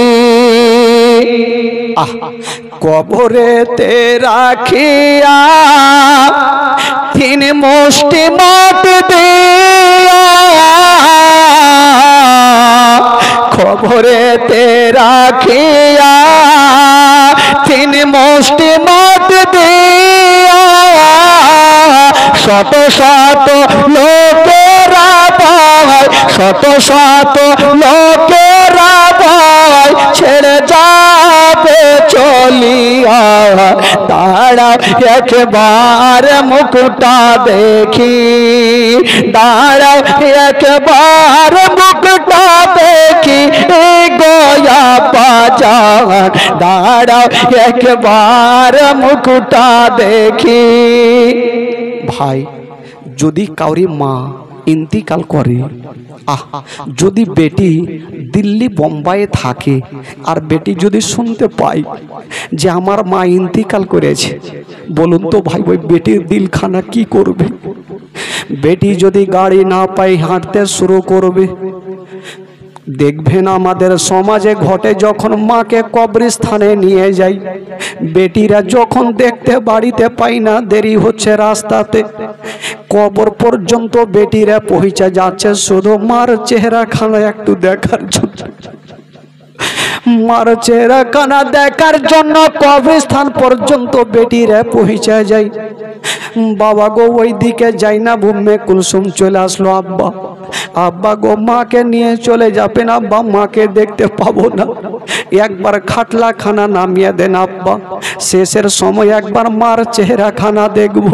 কবরেতে রাখিয়া তিন মুষ্টি মাটি দিয়া, কবরেতে রাখিয়া তিন মুষ্টি মাটি দিয়া, শত শত লোকেরা পায়, শত শত লোকেরা পায় ছেড়ে যাবে চলিয়া, দাঁড়াও একবার মুখটা দেখি, দাঁড়াও একবার মুখটা দেখি গোয়া বাজার, দাঁড়াও একবার মুখটা দেখি। ভাই যদি কাউরি মা ইন্তিকাল করে, যদি বেটি দিল্লি বোম্বাইয়ে থাকে আর বেটি যদি শুনতে পায় যে আমার মা ইন্তিকাল করেছে, বলুন তো ভাই ওই বেটির দিলখানা কি করবে? বেটি যদি গাড়ি না পায় হাঁটতে শুরু করবে। দেখবেন আমাদের সমাজে ঘটে, যখন মাকে কবরস্থানে নিয়ে যাই, বেটিরা যখন দেখতে বাড়িতে পাই না, দেরি হচ্ছে রাস্তাতে, কবর পর্যন্ত বেটিরা পৌঁছে যাচ্ছে শুধু মার চেহারা খানা একটু দেখার জন্য, মার চেহারা খানা দেখার জন্য কবরস্থান পর্যন্ত বেটিরা পৌঁছে যায়। বাবা গো ওই দিকে যাই না, উম্মে কুলসুম চলে আসলো, আব্বা আব্বা গো মাকে নিয়ে চলে যাবেন আব্বা, মাকে দেখতে পাবো না, একবার খাটলা খানা নামিয়ে দেন আব্বা, শেষের সময় একবার মার চেহারা খানা দেখব।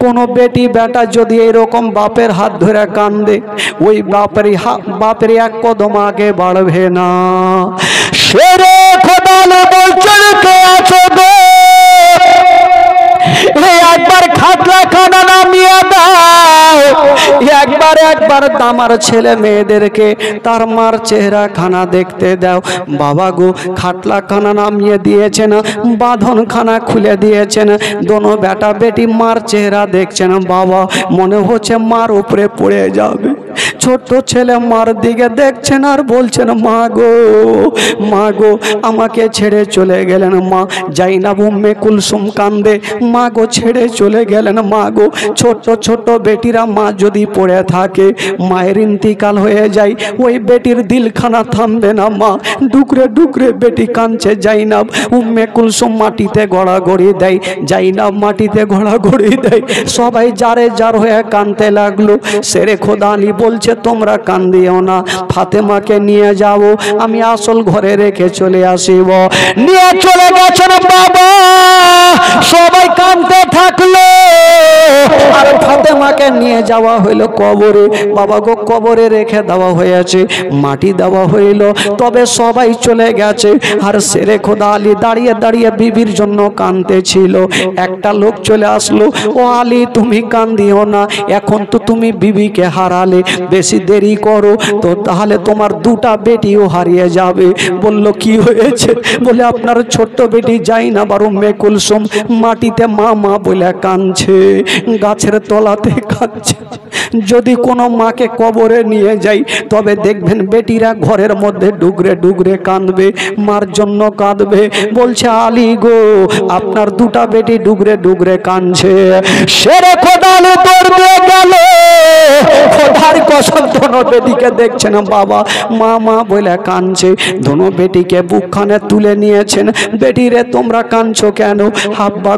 কোনো বেটি বেটা যদি এরকম বাপের হাত ধরে কান্দে, ওই বাপের এক কদম আগে বাড়বে না। শেরে খোদাল বলছেন কে আছো গো, একবার খাটলা খানা নামিয়ে দাও, একবার একবার আমার ছেলে মেয়েদেরকে তার মার চেহারা খানা দেখতে দাও। বাবা গো খাটলা খানা নামিয়ে দিয়েছেন, বাঁধন খানা খুলে দিয়েছেন, দোনো বেটা বেটি মার চেহারা দেখছেন, বাবা মনে হচ্ছে মার উপরে পড়ে যাবে। ছোট ছেলে মার দিকে দেখছেন আর বলছেন মা গো, মা গো আমাকে ছেড়ে চলে গেলেন মা। জাইনাব উম্মে কুলসুম কান্দে, মা গো ছেড়ে চলে গেলেন মা গো। ছোট ছোট বেটিরা মা যদি পড়ে থাকে, মায়ের ইন্তিকাল হয়ে যায়, ওই বেটির দিলখানা থামবে না মা, ডুকরে ডুকরে বেটি কাঁদছে। জাইনাব উম্মে কুলসুম মাটিতে গড়াগড়ি দেয়, জাইনাব মাটিতে গড়াগড়ি দেয়, সবাই যারে যার হয়ে কাঁদতে লাগলো। শেরে খোদা আলী বলছে তোমরা কান্দিও না, ফাতেমাকে নিয়ে যাও, আমি আসল ঘরে রেখে চলে আসিব। নিয়ে চলে গেছেন বাবা, সবাই কাঁদতে থাকলো, আর ফাতেমাকে নিয়ে যাওয়া হইল কবরে। বাবা গো কবরে রেখে দেওয়া হয়েছে, মাটি দেওয়া হইল, তবে সবাই চলে গেছে। আর শেরে খোদা আলী দাঁড়িয়ে দাঁড়িয়ে বিবির জন্য কাঁদতেছিল। একটা লোক চলে আসলো, ও আলী তুমি কান্দিও না, এখন তো তুমি বিবিকে হারালে, বেশি দেরি করো তো তাহলে তোমার দুটা বেটিও হারিয়ে যাবে। বলল কি হয়েছে? বলে আপনার ছোট্ট বেটি জাইনাব আর উম্মে কুলসুম মাটিতে মা মা বলে কাঁদছে, গাছের তলাতে কাঁদছে। যদি কোনো মাকে কবরে নিয়ে যাই, তবে দেখবেন বেটিরা ঘরের মধ্যে ডুগরে ডুগরে কাঁদবে, মার জন্য কাঁদবে। বলছে আলী গো আপনার দুটা বেটি ডুগরে ডুগরে কাঁদছে। শেরে খোদাল দৌড়ে গেল, খোদার কসম দোনো বেটিকে দেখছেন বাবা মা মা বলে কাঁদছে। দোনো বেটিকে বুকখানে তুলে নিয়েছেন। বেটি রে তোমরা কাঁদছো কেন? আব্বা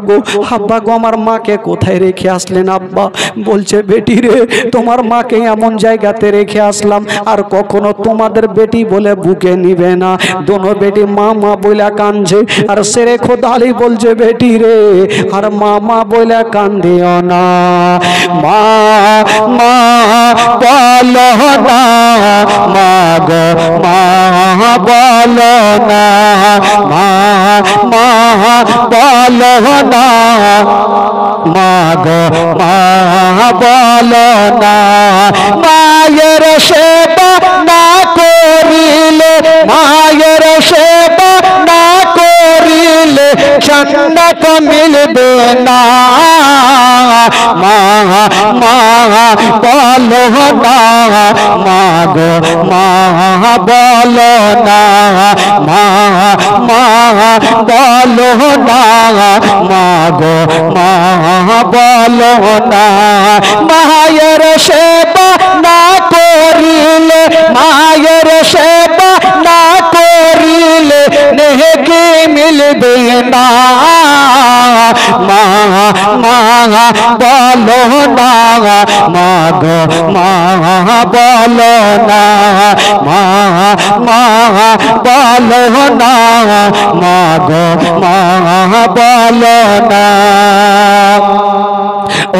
গো আমার মাকে কোথায় রেখে আসলেন আব্বা? বলছে বেটি রে তোমার মাকে এমন জায়গাতে রেখে আসলাম আর কখনো তোমাদের বেটি বলে বুকে নিবে না। দোনো বেটি মা মা বলে কাঁদছে। আর শেরে খোদা আলী বলছে বেটি রে আর মা মা বলে কান্দিও না, মা মা বলো না, মা গো মা বলো না, মা মা বলো না, মা গো মা বলো না। মায়ের সেবা না করিলে বাপ মিলবে না মা মা বলো না মা গো মা বলো না মা মা বলো না মা গো মা বলো না মায়ের সেবা না করিলে মায়ের সেবা না করিলে নেকি মিলবে না মা মা বলো না মা গো মা বলো না মা মা বলো না মা গো মা বলো না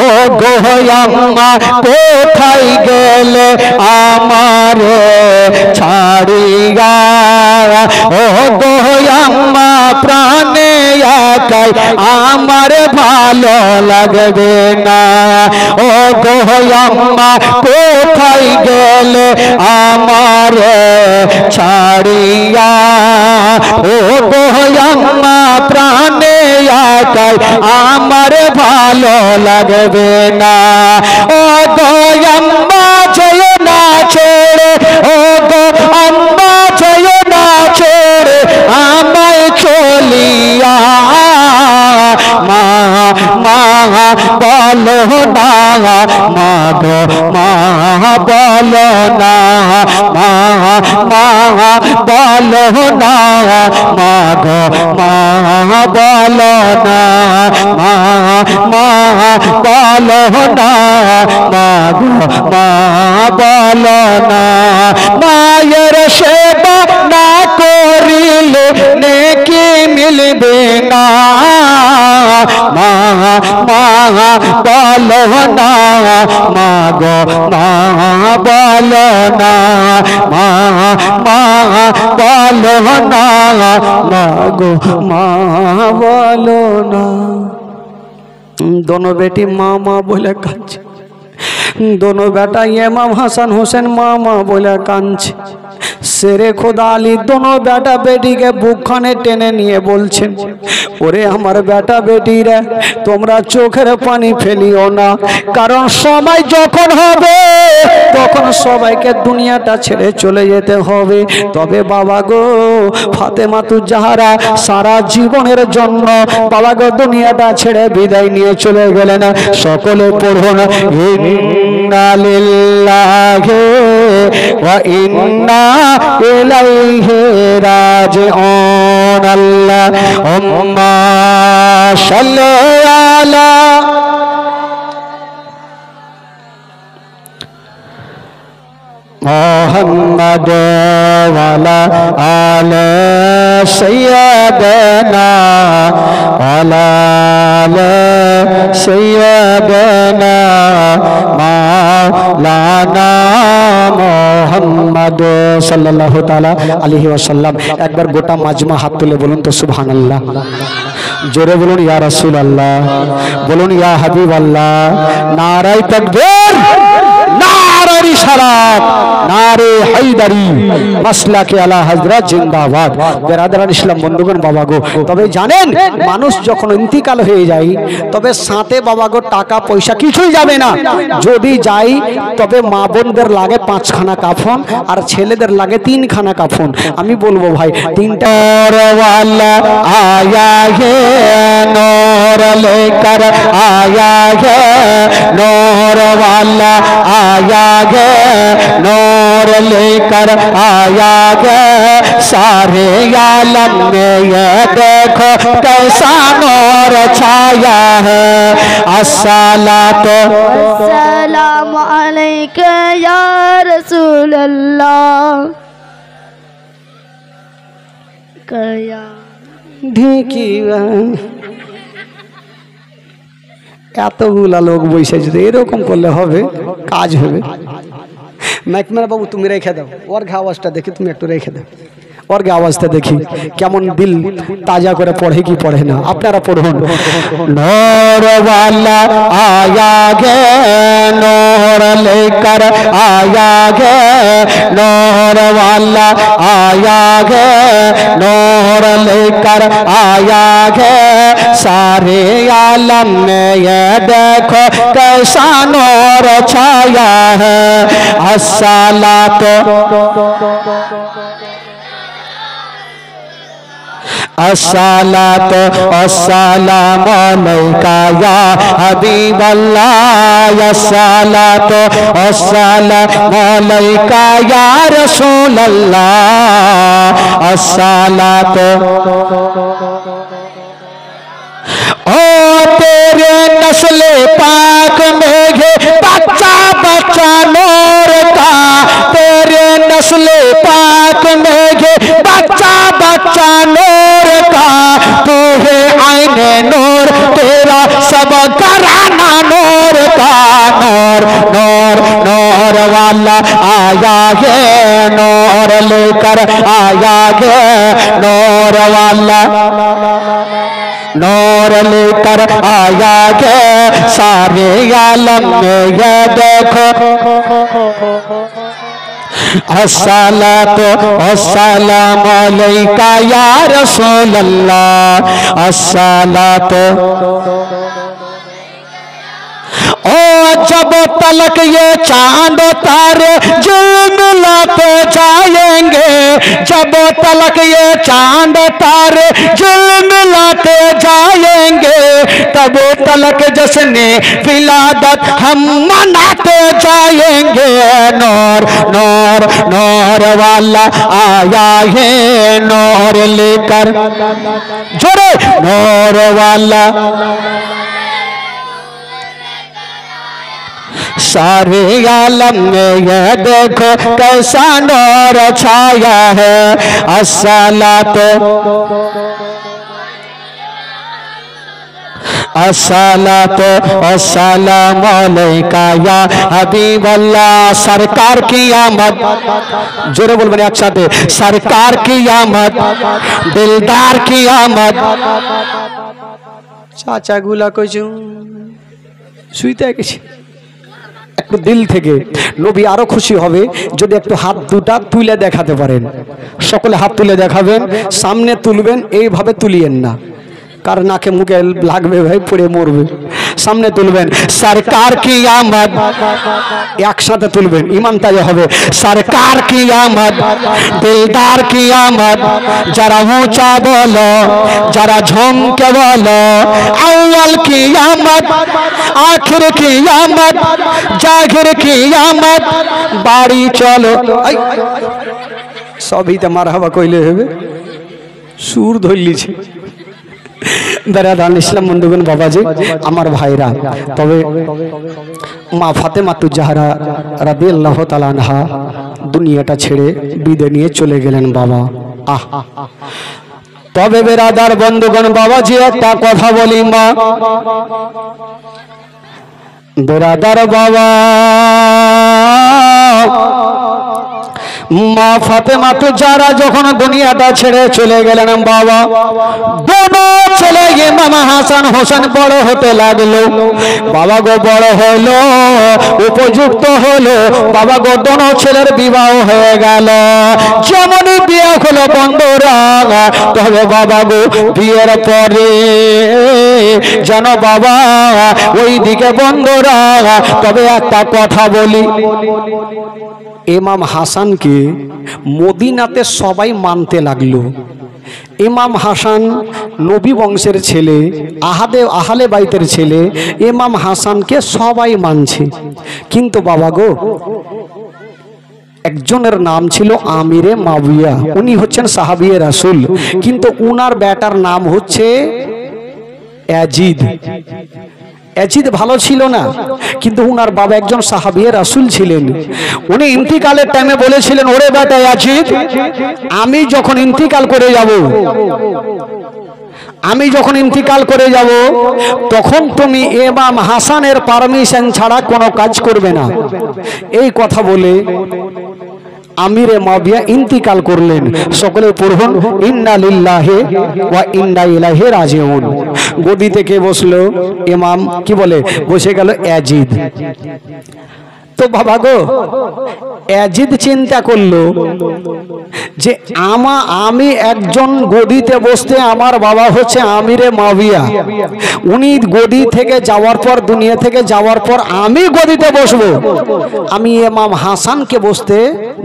ও গো আম্মা কোথায় গেলে আমারে ছাড়িয়া ও গো আম্মা প্রাণে একাই আমার ভালো লাগবে না ও গো আম্মা কোথায় গেলে আমারে ছাড়িয়া ও গো আম্মা প্রাণে একাই আমার ভালো লাগবে না ও গো আম্মা যেও না ছেড়ে ও গো আম্মা যেও না ছেড়ে আমায় চলিয়া মা মা বলো না মা গো মা বলো না মা মা বলো না মা গো মা বলো না মা মা বলো না মা গো মা বলো না মায়ের সেবা না করিলে নেকি মিলবে না মা মা বলো না মা গো মা বলো না মা মা বলো না মা গো মা বলো না दोनों बेटी माँ माँ बोले कांच दोनों बेटा इमाम हसन हुसैन माँ माँ बोले कांच शेरे खुदा आली दोनों बेटा बेटी के बुकखाने टेने निये बोलছেন ওরে আমার বেটা বেটিরা তোমরা চোখের পানি ফেলিও না কারণ সময় যখন হবে তখন সবাইকে দুনিয়াটা ছেড়ে চলে যেতে হবে তবে বাবা গো ফাতেমা তু জাহরা সারা জীবনের জন্য বাবা গো দুনিয়াটা ছেড়ে বিদায় নিয়ে চলে গেলেন সকলে পড়ুন ইন্না লিল্লাহি ওয়া ইন্না ইলাইহি রাজিউন আল্লাহুম্মা সাল্লি আলা মুহাম্মাদ ওয়ালা আলি সাইয়্যিদানা ওয়ালা আলি সাইয়্যিদানা মাওলানা মুহাম্মদ সাল্লাল্লাহু তাআলা আলাইহি ওয়াসাল্লাম একবার গোটা মাজমা হাত তুলে বলুন তো সুবহানাল্লাহ জোরে বলুন ইয়া রাসূলুল্লাহ বলুন ইয়া হাবিবাল্লাহ নারায়ে তাকবীর নারে রিসালাত নারে হায়দারি মাসলাকে আলা হযরত জিন্দাবাদ বেরাদারান ইসলাম বন্ধুগণ বাবা গো তবে জানেন মানুষ যখন ইন্তিকাল হয়ে যায় তবে সাথে বাবা গো টাকা পয়সা কিছুই যাবে না যদি যাই তবে মা বোনদের লাগে 5 খানা কাফন আর ছেলেদের লাগে 3 খানা কাফন আমি বলবো ভাই 3টা ওয়ালা আয়া হে নূর লেकर आया है नूर वाला आया है नूर लेकर आया है सारे आलम में ये देखो कैसा नूर छाया है अस्सलातो अस्सलामु अलैका या रसूल अल्लाह कया ढेकी এতগুলা লোক বসে যদি এরকম করলে হবে কাজ হবে মাইকমেরা বাবু তুমি রেখে দাও ওর আওয়াজটা দেখি তুমি একটু রেখে দাও और आवाज़ देखी केमन दिल ताजा करे पढ़े कि पढ़े ना अपनारा पढ़ुन नूर वाला आया गे नूर लेकर आया गे नूर वाला आया गे नूर नूर लेकर आया है सारे आलम में, ये देखो कैसा नूर छाया है। अस्सलातो अस्सलातो अस्सलामु अलैका या हबीबल्लाह, अस्सलातो अस्सलामु अलैका या रसूलल्लाह, अस्सलातो ओ तेरे नस्ल पाक में है बच्चा बच्चा नूर का, तेरे नस्ल पाक में है बच्चा बच्चा नूर का, तू है आईने नूर तेरा सब घराना नूर का। नूर नूर नूर वाला आया है, नूर लेकर आया है, नूर वाला नूर लेकर आया है सारे आलम में, ये देखो अस्सलातो अस्सलामु अलैका या रसूलल्लाह, अस्सलातो ओ जब तलक ये चांद तारे झिलमिलाते जाएंगे, जब तलक ये चांद तारे झिलमिलाते जाएंगे, तब तलक जश्ने विलादत हम मनाते जाएंगे। नूर नूर नूर वाला आया है, नूर लेकर जोरे नूर वाला सारे आलम में, ये देखो कैसा नूर छाया है। अस्सलातो अस्सलातो अस्सलामु अलैका या हबीबल्लाह, सरकार की आमद, जोरे बोल बने एक साथ, सरकार की आमद, दिलदार की आमद। चाचा गुला कइछु শুইতে গেছে একটু দিল থেকে, নবী আরো খুশি হবে যদি একটু হাত দুটা তুলে দেখাতে পারেন। সকলে হাত তুলে দেখাবেন, সামনে তুলবেন, এইভাবে তুলিয়েন না, কার নাকে মুখে লাগবে ভাই, পড়ে মরবে। সামনে তুলবেন, সরকার কি আমদ, একসাথে তুলবেন, ইমান তাজা হবে। সরকার কি আমদ, দিলদার কি আমদ, যারা ऊंचा বলো, যারা ঝমকে বলো, আউয়াল কি আমদ, আখির কি আমদ, জাহির কি আমদ, বাড়ি চলো। সবই তো মারহাবা কইলে হবে, সুর ধরলিছে। দারাদান ইসলাম বন্ধুগণ, বাবাজি আমার ভাইরা, তবে মা ফাতেমাতুজ জাহরা রাদিয়াল্লাহু তাআলা আনহা দুনিয়াটা ছেড়ে বিদায় নিয়ে চলে গেলেন বাবা। আহ তবে বেরাদার বন্ধুগণ, বাবাজি একটা কথা বলি, মা বেরাদার বাবা, মা ফাতেমাতুজ জাহরা যখন দুনিয়াটা ছেড়ে চলে গেলেন বাবা, দোনো ছেলে ইমাম হাসান হোসেন বড় হতে লাগলো। বাবা গো বড় হলো, উপযুক্ত হলো, বাবা গো দোনো ছেলের বিবাহ হয়ে গেল। যেমনই বিয়ে হলো বন্ধুরা, তবে বাবা গো বিয়ের পরে যেন বাবা ওই দিকে বন্ধুরা, তবে একটা কথা বলি, ইমাম হাসানকে মদিনাতে সবাই মানতে লাগলো। ইমাম হাসান নবী বংশের ছেলে, আহলে বাইতের ছেলে, ইমাম হাসানকে সবাই মানছে। কিন্তু বাবা গো, একজনের নাম ছিল আমিরে মাবিয়া, উনি হচ্ছেন সাহাবিয়ে রাসূল, কিন্তু উনার বেটার নাম হচ্ছে ইয়াজিদ। ইয়াজিদ ভালো ছিল না, কিন্তু উনার বাবা একজন সাহাবিয়ে রাসূল ছিলেন। উনি ইন্তিকালের টাইমে বলেছিলেন, ওরে বেটা ইয়াজিদ, আমি যখন ইন্তিকাল করে যাব, তখন তুমি ইমাম হাসানের পারমিশন ছাড়া কোনো কাজ করবে না। এই কথা বলে আমিরে মাবিয়া ইন্তিকাল করলেন। সকলে পড়ুন, ইন্না লিল্লাহি ওয়া ইন্না ইলাইহি রাজিউন। গদিতে কে বসলো? ইমাম কি বলে বসে গেল ইয়াজিদ। তো বাবা গো ইয়াজিদ চিন্তা করলো যে আমি একজন গদিতে বসতে, আমার বাবা হচ্ছে আমিরে মাবিয়া, উনি গদি থেকে যাওয়ার পর, দুনিয়া থেকে যাওয়ার পর আমি গদিতে বসবো, আমি ইমাম হাসানকে বসতে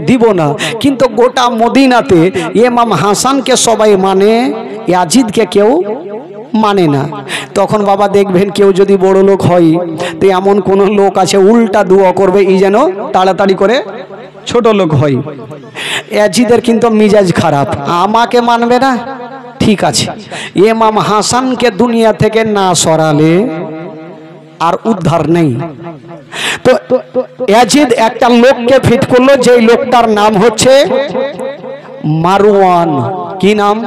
দিব না। কিন্তু গোটা মদিনাতে ইমাম হাসানকে সবাই মানে, ইয়াজিদকে কেউ মানে না। তখন বাবা দেখবেন কেউ যদি বড় লোক হয় তো এমন কোন লোক আছে উল্টা দোয়া করবে এই যেন তাড়াতাড়ি করে ছোট লোক হয়। ইয়াজিদের কিন্তু মিজাজ খারাপ, আমাকে মানবে না, ঠিক আছে ইমাম হাসানকে দুনিয়া থেকে না সরালে আর উদ্ধার নেই। তো ইয়াজিদ একটা লোককে ফিট করলো, যে লোকটার নাম হচ্ছে মারওয়ান। কি নাম?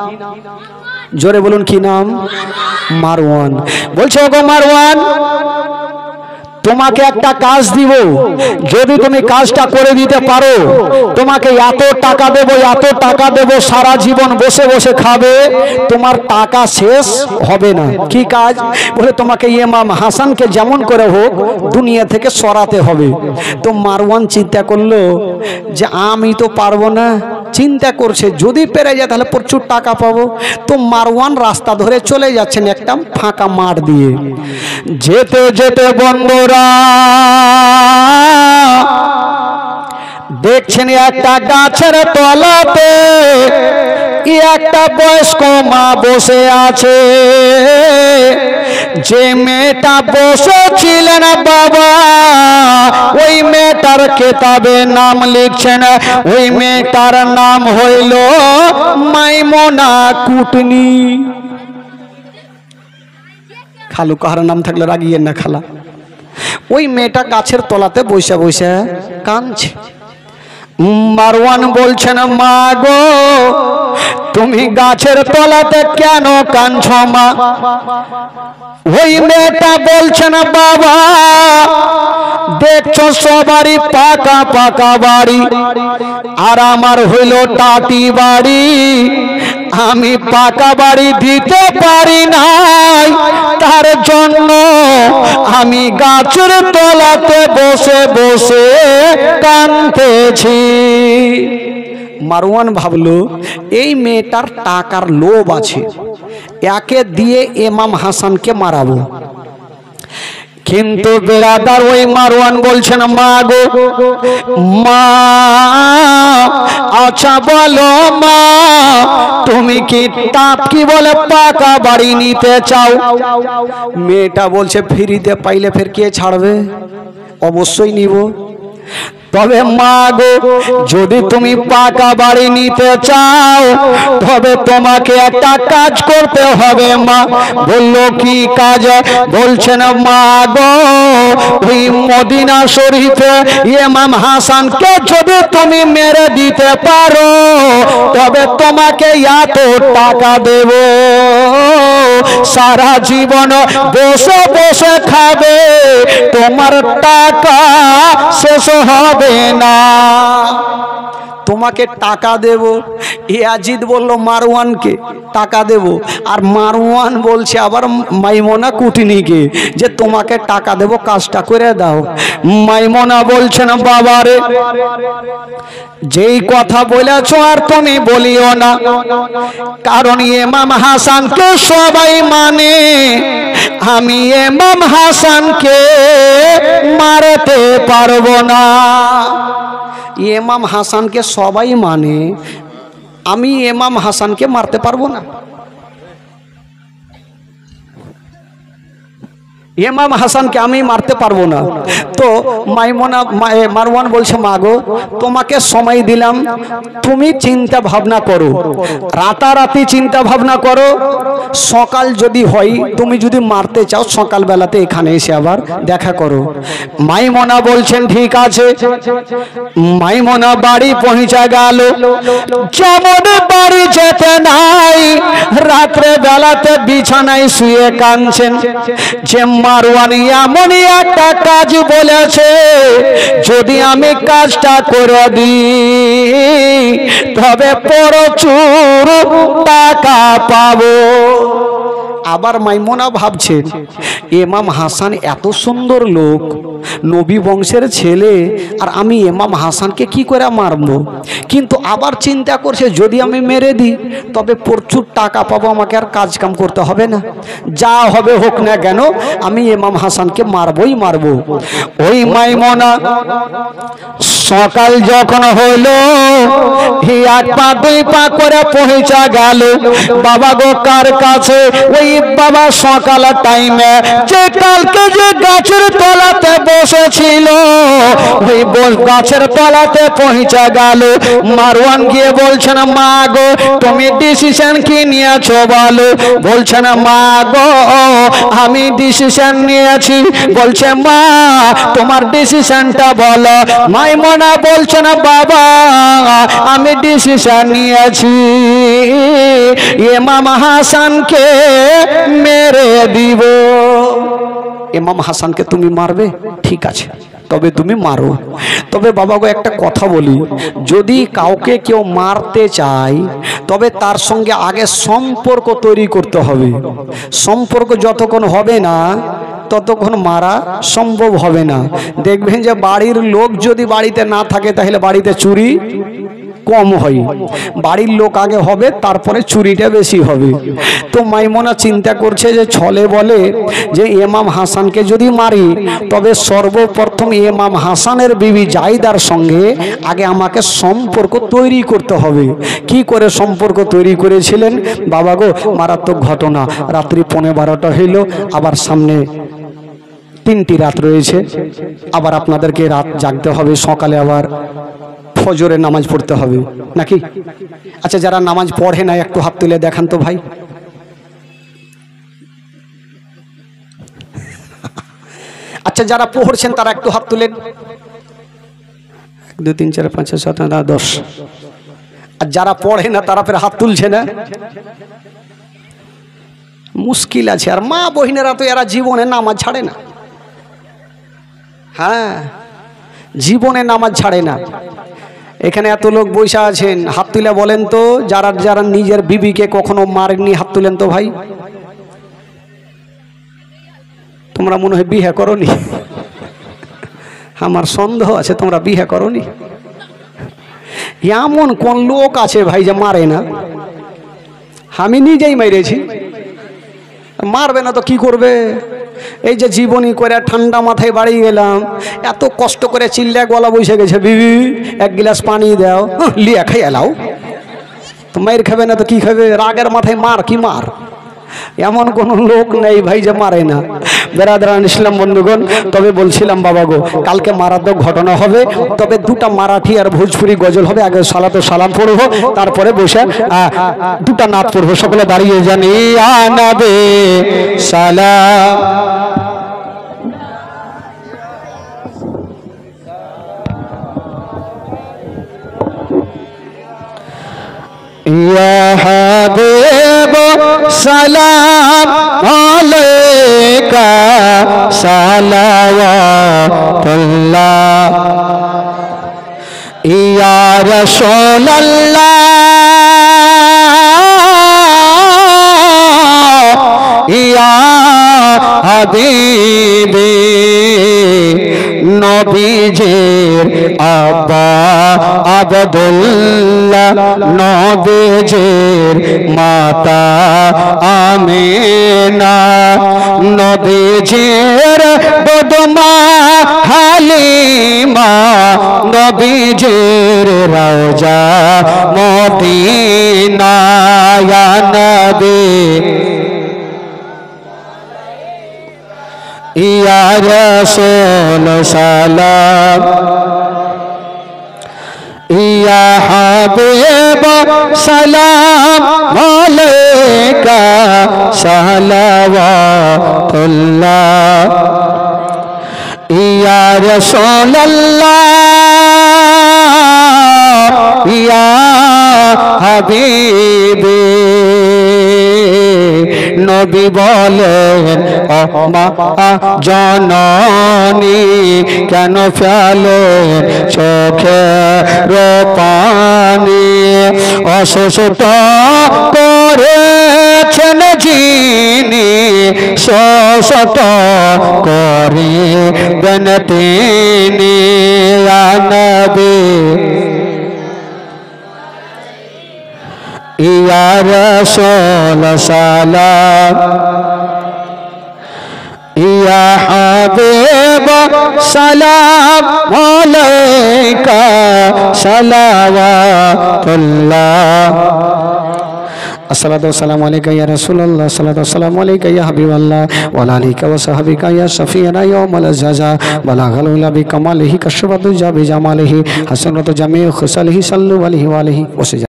জোরে বলুন কি নাম? মারওয়ান। বলছে ওগো মারওয়ান, তোমাকে একটা কাজ দিব, যদি তুমি কাজটা করে দিতে পারো তোমাকে এত টাকা দেবো, এত টাকা দেবো, সারা জীবন বসে বসে খাবে, তোমার টাকা শেষ হবে না। কি কাজ? বলে তোমাকে ইমাম হাসানকে যেমন করে হোক দুনিয়া থেকে সরাতে হবে। তো মারওয়ান চিন্তা করলো যে আমি তো পারবো না, চিন্তা করছে যদি পেরে যায় তাহলে প্রচুর টাকা পাবো। তো মারওয়ান রাস্তা ধরে চলে যাচ্ছেন একটা ফাঁকা মাঠ দিয়ে। যেতে যেতে বন্ধুরা দেখছেন একটা গাছের তলাতে একটা বয়স্ক মা বসে আছে। যে মেয়েটা বসেছিলেন বাবা, ওই মেয়েটার কেতাবে নাম লিখছেন, ওই মেয়েটার নাম হইল মাইমুনা কুটনি। খালু কাহার নাম থাকলে রাগিয়েন না খালা। ওই মেয়েটা গাছের তলাতে বসে বসে কাঁদছে। মারওয়ান বলছেন মা গো তুমি গাছের তলাতে কেন কাঁদছো মা? ওই মেয়েটা বলছেন বাবা দেখছো সবারই পাকা পাকা বাড়ি, আর আমার হইল টাটি বাড়ি, আমি পাকা বাড়ি দিতে পারি নাই, তার জন্য আমি গাছের তলাতে বসে বসে কাঁদতেছি। মারওয়ান ভাবলো এই মেয়েটার টাকার লোভ আছে, একে দিয়ে ইমাম হাসানকে মারাবো। কিন্তু বেরাদার ওই মারওয়ান বলছেন মা গো মা, আচ্ছা বলো মা তুমি কি বলে পাকা বাড়ি নিতে চাও? মেয়েটা বলছে ফ্রিতে পাইলে ফের কে ছাড়বে, অবশ্যই নিব। তবে মা গো যদি তুমি পাকা বাড়ি নিতে চাও তবে তোমাকে একটা কাজ করতে হবে মা। বললো কি কাজ? বলছেন মা গো ওই মদিনা শরীফে ইমাম হাসানকে যদি তুমি মেরে দিতে পারো তবে তোমাকে এত টাকা দেব, সারা জীবন বসে বসে খাবে, তোমার টাকা শেষ হবে না, তোমাকে টাকা দেব। ইয়াজিদ বলল মারওয়ানকে টাকা দেব, আর মারওয়ান বলছে আবার মাইমুনা কুটনিকে যে তোমাকে টাকা দেব, কাজটা করে দাও। মাইমুনা বলছেন বাবারে যেই কথা বলেছ আর তুমি বলিও না, কারণ ইমাম হাসানকে সবাই মানে, আমি ইমাম হাসানকে মারতে পারবো না। ইমাম হাসানকে সবাই মানে, আমি ইমাম হাসানকে মারতে পারবো না। ইমাম হাসানকে আমি মারতে পারবো না। তো মারওয়ান বলছে মা গো তোমাকে সময় দিলাম, তুমি চিন্তা ভাবনা করো, রাতারাতি চিন্তা ভাবনা করো, সকাল যদি হয় তুমি যদি মারতে চাও সকাল বেলাতে এখানে এসে আবার দেখা করো। মাইমুনা বলছেন ঠিক আছে। মাইমুনা বাড়ি পৌঁছে গেল, যেমন বাড়ি যেতে নাই রাত্রে বেলাতে বিছানায় শুয়ে কাঁদছেন যে মারওয়ান এমনই একটা কাজ বলেছে, যদি আমি কাজটা করে দিই তবে প্রচুর টাকা পাবো। আবার মাইমুনা ভাবছেন ইমাম হাসান এত সুন্দর লোক, নবী বংশের ছেলে, আর আমি ইমাম হাসানকে কি করে মারবো? কিন্তু আবার চিন্তা করছে যদি আমি মেরে দিই তবে প্রচুর টাকা পাবো, আমাকে আর কাজ কাম করতে হবে না, যা হবে হোক না কেন আমি ইমাম হাসানকে মারবই মারবো। ওই মাইমুনা সকাল যখন হলো এক পা দুই পা করে পৌঁছা গেল বাবা গো কার কাছে? ওই বাবা সকাল টাইমে যে কালকে যে গাছের তলাতে বসেছিল ওই গাছের তলাতে পৌঁছা গেল। মারওয়ান গিয়ে বলছেন মা গো তুমি ডিসিশন কি নিয়েছো বলো? বলছেন মা গো আমি ডিসিশন নিয়েছি। বলছে মা তোমার ডিসিশনটা বলো। মাইমুনা বলছেন বাবা আমি ডিসিশন নিয়েছি ইমাম হাসানকে মেরে দিব। ইমাম হাসানকে তুমি মারবে? ঠিক আছে তবে তুমি মারো। তবে বাবা গো একটা কথা বলি, যদি কাউকে কেউ মারতে চায় তবে তার সঙ্গে আগে সম্পর্ক তৈরি করতে হবে। সম্পর্ক যতক্ষণ হবে না ততক্ষণ মারা সম্ভব হবে না। দেখবেন যে বাড়ির লোক যদি বাড়িতে না থাকে তাহলে বাড়িতে চুরি কম হয়, বাড়ির লোক আগে হবে তারপরে চুরিটা বেশি হবে। তো মাইমুনা চিন্তা করছে যে ছলে বলে যে ইমাম হাসানকে যদি মারি তবে সর্বপ্রথম ইমাম হাসানের বিবি জাইদার সঙ্গে আগে আমাকে সম্পর্ক তৈরি করতে হবে। কি করে সম্পর্ক তৈরি করেছিলেন বাবা গো? মারাত্মক ঘটনা। রাত্রি 11:30 হইল, আবার সামনে 3টি রাত রয়েছে, আবার আপনাদেরকে রাত জাগতে হবে, সকালে আবার ফজরের নামাজ পড়তে হবে নাকি? আচ্ছা যারা নামাজ পড়ে না একটু হাত তুলে দেখান তো ভাই। আচ্ছা যারা পড়ছেন তারা একটু হাত তুলেন। 1 2 3 4 5 6 7 8 9 10। আর যারা পড়ে না তারা ফের হাত তুলছে না, মুশকিল আছে। আর মা বহিনেরা তো এরা জীবনে নামাজ ছাড়ে না। হ্যাঁ জীবনে নামাজ ছাড়ে না। এখানে এত লোক বসে আছেন, হাত তুলে বলেন তো যারা যারা নিজের বিবিকে কখনো মারেননি হাত তুলেন তো ভাই। তোমরা মনে হয় বিয়ে করনি, আমার সন্দেহ আছে তোমরা বিয়ে করনি। এমন কোন লোক আছে ভাই যে মারে না? আমি নিজেই মেরেছি। মারবে না তো কি করবে? এই যে জীবনী করে ঠান্ডা মাথায় বাড়ি গেলাম, এত কষ্ট করে চিল্লা গলা বসে গেছে, বিবি 1 গ্লাস পানি দাও, লিয়া খাই এলাও। তো মায়ের খাবে না তো কি খাবে? রাগের মাথায় মার কি মার? এমন কোন লোক নেই ভাই যে মারে না। বেরাদারান ইসলাম বন্ধুগণ, তবে বলছিলাম বাবা গো কালকে মারাত্মক ঘটনা হবে। তবে 2টা মারাঠি আর ভোজপুরি গজল হবে। আগে সালাত ও সালাম পড়বো, তারপরে বসে 2টা নাত পড়বো। সকলে দাঁড়িয়ে যান। ইয়া নবী সালাম ইয়া হাবিব সালাম আলাইকা সালাওয়াতুল্লাহ ইয়া রাসূলুল্লাহ ইয়া হাবিবি নবীজির আব্বা আব্দুল্লাহ, নবীজির মাতা আমিনা, নবীজির বদমা হালিমা, নবীজির রওজা মদিনা। ইয়া নবী ইয়া রাসূল সালাম ইয়া হাবিব সালাম আলাইকা সালাওয়াতুল্লাহ ইয়া রাসূলুল্লাহ ইয়া হাবিবি। নবী বলেন ও মা জননী কেন ফেলে চোখের পানি, অসুস্থ করে করেছেন যিনি শত করি তিনি নবী ইয়া রাসূল সালাম ইয়া হাবিব সালাম আলাইকা সালাওয়াতুল্লাহ الصلاة والسلام عليك يا رسول الله الصلاة والسلام عليك يا حبيب الله وعلى آلك وصحبك يا شفيعنا يوم الجزاء بلغ العلا بكماله كشف الدجى بجماله حسنت جميع خصاله صلوا عليه وآله وسلم.